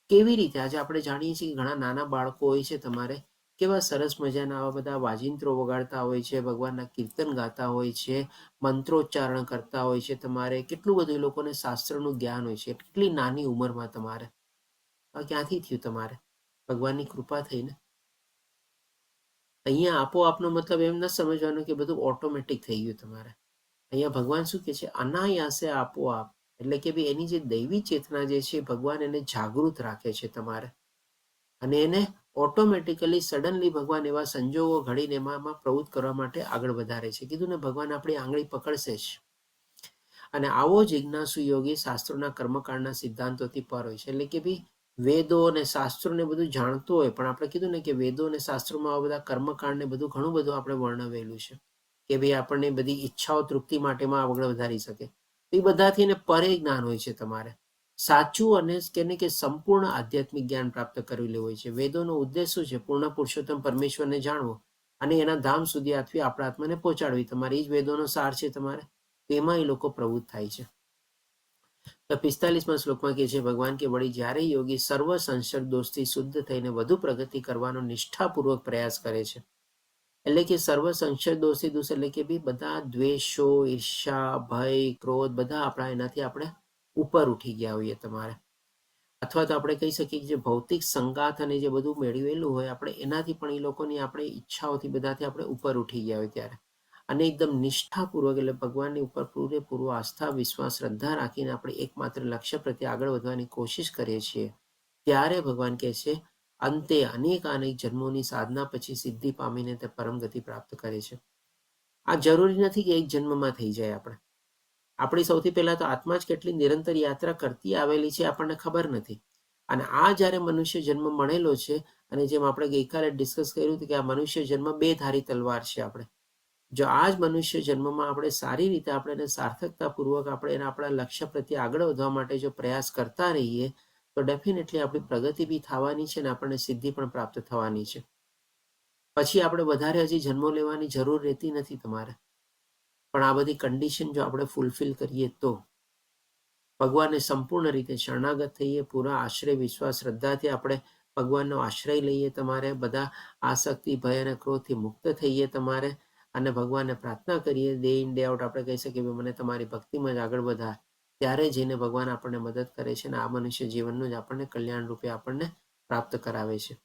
કેવી રીતે? આજે આપણે જાણીએ છીએ કે ઘણા નાના બાળકો હોય છે તમારે, કેવા સરસ મજાના આવા બધા વાજિંત્રો વગાડતા હોય છે, ભગવાનના કીર્તન ગાતા હોય છે, મંત્રોચ્ચારણ કરતા હોય છે તમારે, કેટલું બધું એ લોકોને શાસ્ત્રનું જ્ઞાન હોય છે એટલી નાની ઉંમરમાં તમારે. ક્યાંથી થયું તમારે? ભગવાનની કૃપા થઈને. અહીંયા આપોઆપનો મતલબ એમ ન સમજવાનું કે બધું ઓટોમેટિક થઈ ગયું તમારે. અહીંયા ભગવાન શું કહે છે, અનાયાસે આપોઆપ, એટલે કે ભાઈ એની જે દૈવી ચેતના જે છે ભગવાન એને જાગૃત રાખે છે તમારે, અને એને ઓટોમેટિકલી સડનલી ભગવાન એવા સંજોગો ઘડીને એમાં પ્રવૃત્ત કરવા માટે આગળ વધારે છે. કીધું ને, ભગવાન આપણી આંગળી પકડશે જ. અને આવો જિજ્ઞાસુ યોગી શાસ્ત્રોના કર્મકાંડના સિદ્ધાંતોથી પર હોય છે. એટલે કે ભાઈ વેદો અને શાસ્ત્રોને બધું જાણતો હોય, પણ આપણે કીધું ને કે વેદો અને શાસ્ત્રોમાં આવા બધા કર્મકાંડને બધું ઘણું બધું આપણે વર્ણવેલું છે કે ભાઈ આપણને બધી ઈચ્છાઓ તૃપ્તિ માટેમાં આગળ વધારી શકે. એ બધાથી એને પરે જ્ઞાન હોય છે તમારે. સાચું અને કેને કે સંપૂર્ણ આધ્યાત્મિક જ્ઞાન પ્રાપ્ત કરેલું હોય છે. વેદોનો ઉદ્દેશ શું છે? પૂર્ણ પુરુષોત્તમ પરમેશ્વરને જાણવો અને એના ધામ સુધી આપણા આત્માને પહોંચાડવી. તમારે એ જ વેદોનો સાર છે તમારે. તેમાં એ લોકો પ્રવૃત્ત થાય છે. તો 45માં શ્લોકમાં કહે છે ભગવાન કે વળી જ્યારે યોગી સર્વ સંશય દોષથી શુદ્ધ થઈને વધુ પ્રગતિ કરવાનો નિષ્ઠાપૂર્વક પ્રયાસ કરે છે, એટલે કે સર્વ સંશય દોષથી દૂષ એટલે કે બી બધા દ્વેષો, ઈર્ષા, ભય, ક્રોધ બધા આપણા એનાથી આપણે ઉપર ઉઠી ગયા હોઈએ તમારે. અથવા તો આપણે કહી શકીએ કે જે ભૌતિક સંગાથ અને જે બધું મેળવેલું હોય આપણે એનાથી પણ એ લોકોની આપણે ઈચ્છાઓથી બધાથી આપણે ઉપર ઉઠી ગયા હોય ત્યારે, અને એકદમ નિષ્ઠાપૂર્વક એટલે ભગવાનની ઉપર પૂરેપૂરો આસ્થા, વિશ્વાસ, શ્રદ્ધા રાખીને આપણે એકમાત્ર લક્ષ્ય પ્રત્યે આગળ વધવાની કોશિશ કરીએ છીએ, ત્યારે ભગવાન કહે છે અંતે અનેક જન્મોની સાધના પછી સિદ્ધિ પામીને તે પરમ ગતિ પ્રાપ્ત કરે છે. આ જરૂરી નથી કે એક જન્મમાં થઈ જાય. આપણી સૌથી પહેલા તો આત્મા જ કેટલી નિરંતર યાત્રા કરતી આવેલી છે આપણને ખબર નથી. અને આ જ્યારે મનુષ્ય જન્મ મળેલો છે અને જેમ આપણે ગઈકાલે ડિસ્કસ કર્યું હતું કે આ મનુષ્ય જન્મ બે ધારી તલવાર છે. આપણે જો આ જ મનુષ્ય જન્મમાં આપણે સારી રીતે આપણે એને સાર્થકતાપૂર્વક આપણે એના આપણા લક્ષ્ય પ્રત્યે આગળ વધવા માટે જો પ્રયાસ કરતા રહીએ તો ડેફિનેટલી આપણી પ્રગતિ બી થવાની છે અને આપણને સિદ્ધિ પણ પ્રાપ્ત થવાની છે. પછી આપણે વધારે હજી જન્મો લેવાની જરૂર રહેતી નથી તમારે. પણ આ બધી કન્ડિશન જો આપણે ફૂલફિલ કરીએ તો ભગવાનને સંપૂર્ણ રીતે શરણાગત થઈએ, પૂરા આશ્રય વિશ્વાસ શ્રદ્ધાથી આપણે ભગવાનનો આશ્રય લઈએ, તમારે બધા આસક્તિ ભય અને ક્રોધથી મુક્ત થઈએ તમારે, અને ભગવાનને પ્રાર્થના કરીએ ડે ઇન ડે આઉટ. આપણે કહી શકીએ મને તમારી ભક્તિમાં જ આગળ વધાર, ત્યારે જઈને ભગવાન આપણને મદદ કરે છે અને આ મનુષ્ય જીવનનું જ આપણને કલ્યાણ રૂપે આપણને પ્રાપ્ત કરાવે છે.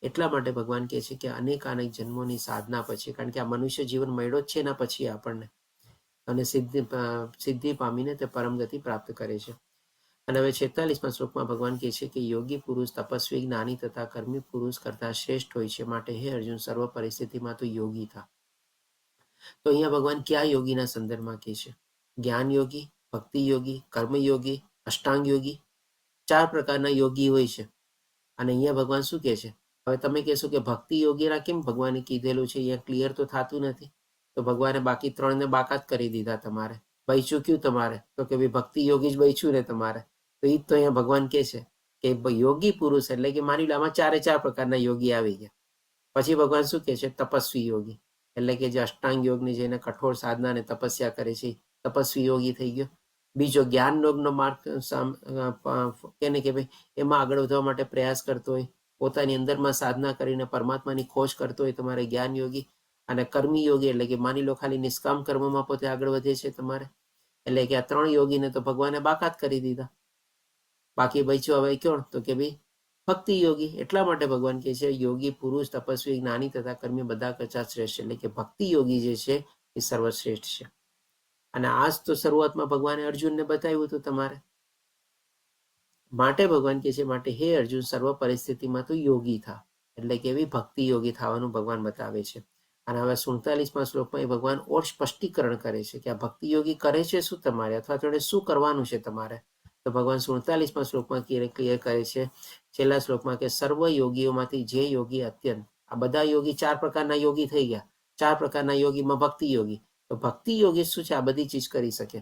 એટલા માટે ભગવાન કહે છે કે અનેક જન્મોની સાધના પછી, કારણ કે આ મનુષ્ય જીવન મળ્યો જ છે એના પછી આપણને, અને સિદ્ધિ પામીને તે પરમગતિ પ્રાપ્ત કરે છે. અને હવે 46મા શ્લોકમાં ભગવાન કહે છે કે યોગી પુરુષ તપસ્વી જ્ઞાની તથા કર્મી પુરુષ કરતા શ્રેષ્ઠ હોય છે, માટે હે અર્જુન સર્વ પરિસ્થિતિમાં તો યોગી થા. તો અહીંયા ભગવાન કયા યોગીના સંદર્ભમાં કહે છે? જ્ઞાન યોગી, ભક્તિ યોગી, કર્મયોગી, અષ્ટાંગ યોગી, 4 પ્રકારના યોગી હોય છે. અને અહીંયા ભગવાન શું કહે છે? હવે તમે કહેશો કે ભક્તિ યોગીના કેમ ભગવાને કીધેલું છે? અહીંયા ક્લિયર તો થતું નથી. તો ભગવાને બાકી 3ને બાકાત કરી દીધા. તમારે બચ્યું કયું? તમારે તો કે ભાઈ ભક્તિ યોગી જ બચ્યું ને તમારે. તો એ જ તો અહીંયા ભગવાન કહે છે કે યોગી પુરુષ એટલે કે માની લો આમાં 4 પ્રકારના યોગી આવી ગયા. પછી ભગવાન શું કહે છે? તપસ્વી યોગી, એટલે કે જે અષ્ટાંગ યોગની જેને કઠોર સાધના અને તપસ્યા કરે છે તપસ્વી યોગી થઈ ગયો. બીજો જ્ઞાન યોગનો માર્ગ કેને કે ભાઈ એમાં આગળ વધવા માટે પ્રયાસ કરતો હોય, પોતાની અંદરમાં સાધના કરીને પરમાત્માની ખોજ કરતો હોય તમારે જ્ઞાન યોગી. અને કર્મી યોગી એટલે કે માની લો ખાલી નિષ્કામ કર્મમાં પોતે આગળ વધે છે તમારે. એટલે કે આ 3 યોગીને તો ભગવાને બાકાત કરી દીધા. બાકી બચ્યો હવે કોણ? તો કે ભાઈ ભક્તિ યોગી. એટલા માટે ભગવાન કહે છે યોગી પુરુષ તપસ્વી જ્ઞાની તથા કર્મી બધા કરતા શ્રેષ્ઠ, એટલે કે ભક્તિ યોગી જે છે એ સર્વશ્રેષ્ઠ છે. અને આજ તો શરૂઆતમાં ભગવાને અર્જુનને બતાવ્યું હતું તમારે. માટે ભગવાન કહે છે માટે હે અર્જુન સર્વ પરિસ્થિતિમાં તો યોગી થા, એટલે કે એવી ભક્તિ યોગી થવાનું ભગવાન બતાવે છે. અને હવે 47મા શ્લોકમાં એ ભગવાન ઓર સ્પષ્ટીકરણ કરે છે કે આ ભક્તિ યોગી કરે છે શું તમારે, અથવા તો શું કરવાનું છે તમારે. તો ભગવાન 47મા શ્લોકમાં ક્લિયર કરે છે છેલ્લા શ્લોકમાં કે સર્વ યોગીઓમાંથી જે યોગી અત્યંત, આ બધા યોગી 4 પ્રકારના યોગી થઈ ગયા. 4 પ્રકારના યોગીમાં ભક્તિ યોગી. તો ભક્તિ યોગી શું છે? આ બધી ચીજ કરી શકે.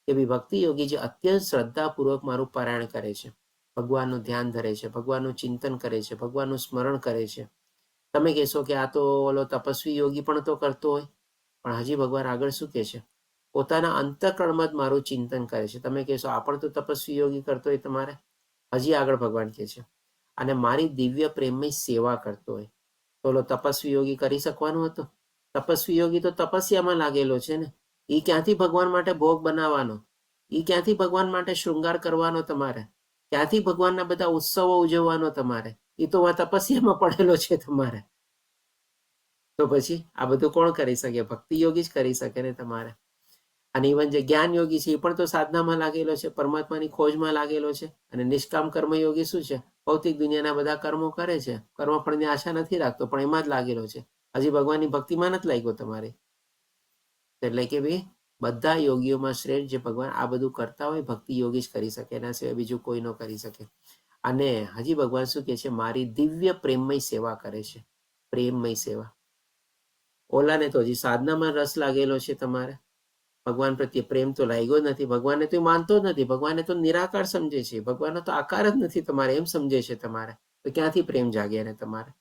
કે ભાઈ ભક્તિ યોગી જે અત્યંત શ્રદ્ધાપૂર્વક મારું પારાયણ કરે છે, ભગવાનનું ધ્યાન ધરે છે, ભગવાનનું ચિંતન કરે છે, ભગવાનનું સ્મરણ કરે છે. તમે કહેશો કે આ તો ઓલો તપસ્વી યોગી પણ તો કરતો હોય, પણ હજી ભગવાન આગળ શું કહે છે? પોતાના અંતઃકરણમાં જ મારું ચિંતન કરે છે. તમે કહેશો આ પણ તો તપસ્વી યોગી કરતો હોય તમારે. હજી આગળ ભગવાન કહે છે અને મારી દિવ્ય પ્રેમની સેવા કરતો હોય. તો ઓલો તપસ્વી યોગી કરી શકવાનો હતો? તપસ્વી યોગી તો તપસ્યામાં લાગેલો છે ને. એ ક્યાંથી ભગવાન માટે ભોગ બનાવવાનો? એ ક્યાંથી ભગવાન માટે શૃંગાર કરવાનો તમારે? ક્યાંથી ભગવાનના બધા ઉત્સવો ઉજવવાનો તમારે? એ તો આ તપસ્યામાં પડેલો છે તમારે. તો પછી આ બધું કોણ કરી શકે? ભક્તિ યોગી જ કરી શકે ને તમારે. અને ઇવન જે જ્ઞાન યોગી છે એ પણ તો સાધનામાં લાગેલો છે, પરમાત્માની ખોજમાં લાગેલો છે. અને નિષ્કામ કર્મયોગી શું છે? ભૌતિક દુનિયાના બધા કર્મો કરે છે, કર્મફળની આશા નથી રાખતો, પણ એમાં જ લાગેલો છે. હજી ભગવાનની ભક્તિમાં નથી લાગ્યો તમારે. એટલે કે ભાઈ બધા યોગીઓમાં શ્રેષ્ઠ જે ભગવાન આ બધું કરતા હોય ભક્તિ યોગી જ કરી શકે, એના સિવાય બીજું કોઈ ન કરી શકે. અને હજી ભગવાન શું કહે છે? મારી દિવ્ય પ્રેમમય સેવા કરે છે. પ્રેમમય સેવા. ઓલાને તો હજી સાધનામાં રસ લાગેલો છે તમારે. ભગવાન પ્રત્યે પ્રેમ તો લાગ્યો જ નથી. ભગવાનને તો માનતો જ નથી. ભગવાનને તો નિરાકાર સમજે છે. ભગવાનનો તો આકાર જ નથી તમારે, એમ સમજે છે તમારે. તો ક્યાંથી પ્રેમ જાગે એને તમારે?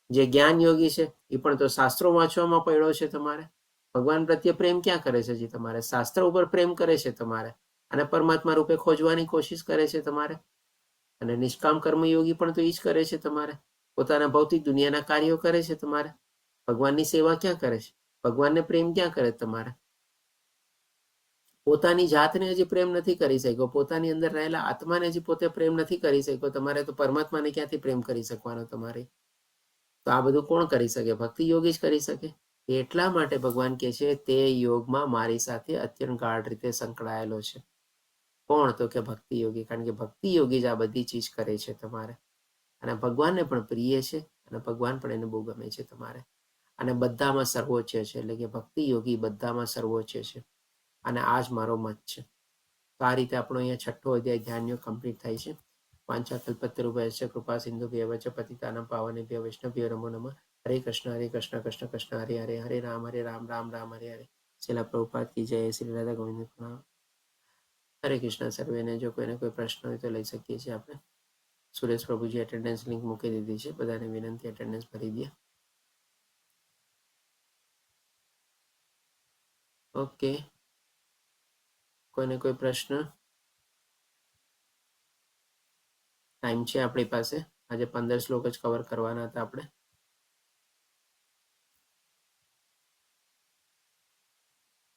જે જ્ઞાન યોગી છે એ પણ તો શાસ્ત્રો વાંચવામાં પડ્યો છે તમારે. ભગવાન પ્રત્યે પ્રેમ ક્યાં કરે છે? હજી તમારે શાસ્ત્ર ઉપર પ્રેમ કરે છે તમારે, અને પરમાત્મા રૂપે ખોજવાની કોશિશ કરે છે તમારે. અને નિષ્કામ કર્મયોગી પણ તો એ જ કરે છે તમારે. પોતાના ભૌતિક દુનિયાના કાર્યો કરે છે તમારે. ભગવાનની સેવા ક્યાં કરે છે? ભગવાનને પ્રેમ ક્યાં કરે તમારે? પોતાની જાતને હજી પ્રેમ નથી કરી શક્યો, પોતાની અંદર રહેલા આત્માને હજી પોતે પ્રેમ નથી કરી શક્યો તમારે, તો પરમાત્માને ક્યાંથી પ્રેમ કરી શકવાનો તમારે? તો આ બધું કોણ કરી શકે? ભક્તિ યોગી જ કરી શકે. એટલા માટે ભગવાન કહે છે તે યોગમાં મારી સાથે અત્યંત ગાઢ રીતે સંકળાયેલો છે. કોણ? તો કે ભક્તિ યોગી. કારણ કે ભક્તિ યોગી જ આ બધી ચીજ કરે છે તમારે. અને ભગવાનને પણ પ્રિય છે, અને ભગવાન પણ એને બહુ ગમે છે તમારે. અને બધામાં સર્વોચ્ચ છે, એટલે કે ભક્તિ યોગી બધામાં સર્વોચ્ચ છે. અને આ જ મારો મત છે. તો આ રીતે આપણો અહીંયા 6ઠ્ઠો અધ્યાય ધ્યાન યોગ કમ્પ્લીટ થાય છે. વાંછાકલ્પતરુભ્યશ્ચ કૃપા સિંધુભ્યેવ ચ પતિતાનાં પાવનેભ્યો વૈષ્ણવેભ્યો નમો નમઃ. હરે કૃષ્ણ કૃષ્ણ કૃષ્ણ હરે હરે, હરે રામ રામ રામ હરે હરે. શિલા પ્રભુપાદ કી જય. શ્રી રાધા ગોવિંદ પ્રણામ. હરે કૃષ્ણ. સર્વેને જો કોઈને કોઈ પ્રશ્ન હોય તો લઈ શકીએ છીએ આપણે. સુરેશ પ્રભુજી એટેન્ડન્સ લિંક મૂકી દીધી છે, બધાને વિનંતી એટેન્ડન્સ ભરી દે. ઓકે, કોઈને કોઈ પ્રશ્ન? ટાઈમ છે આપણી પાસે. આજે 15 શ્લોક જ કવર કરવાના હતા આપણે.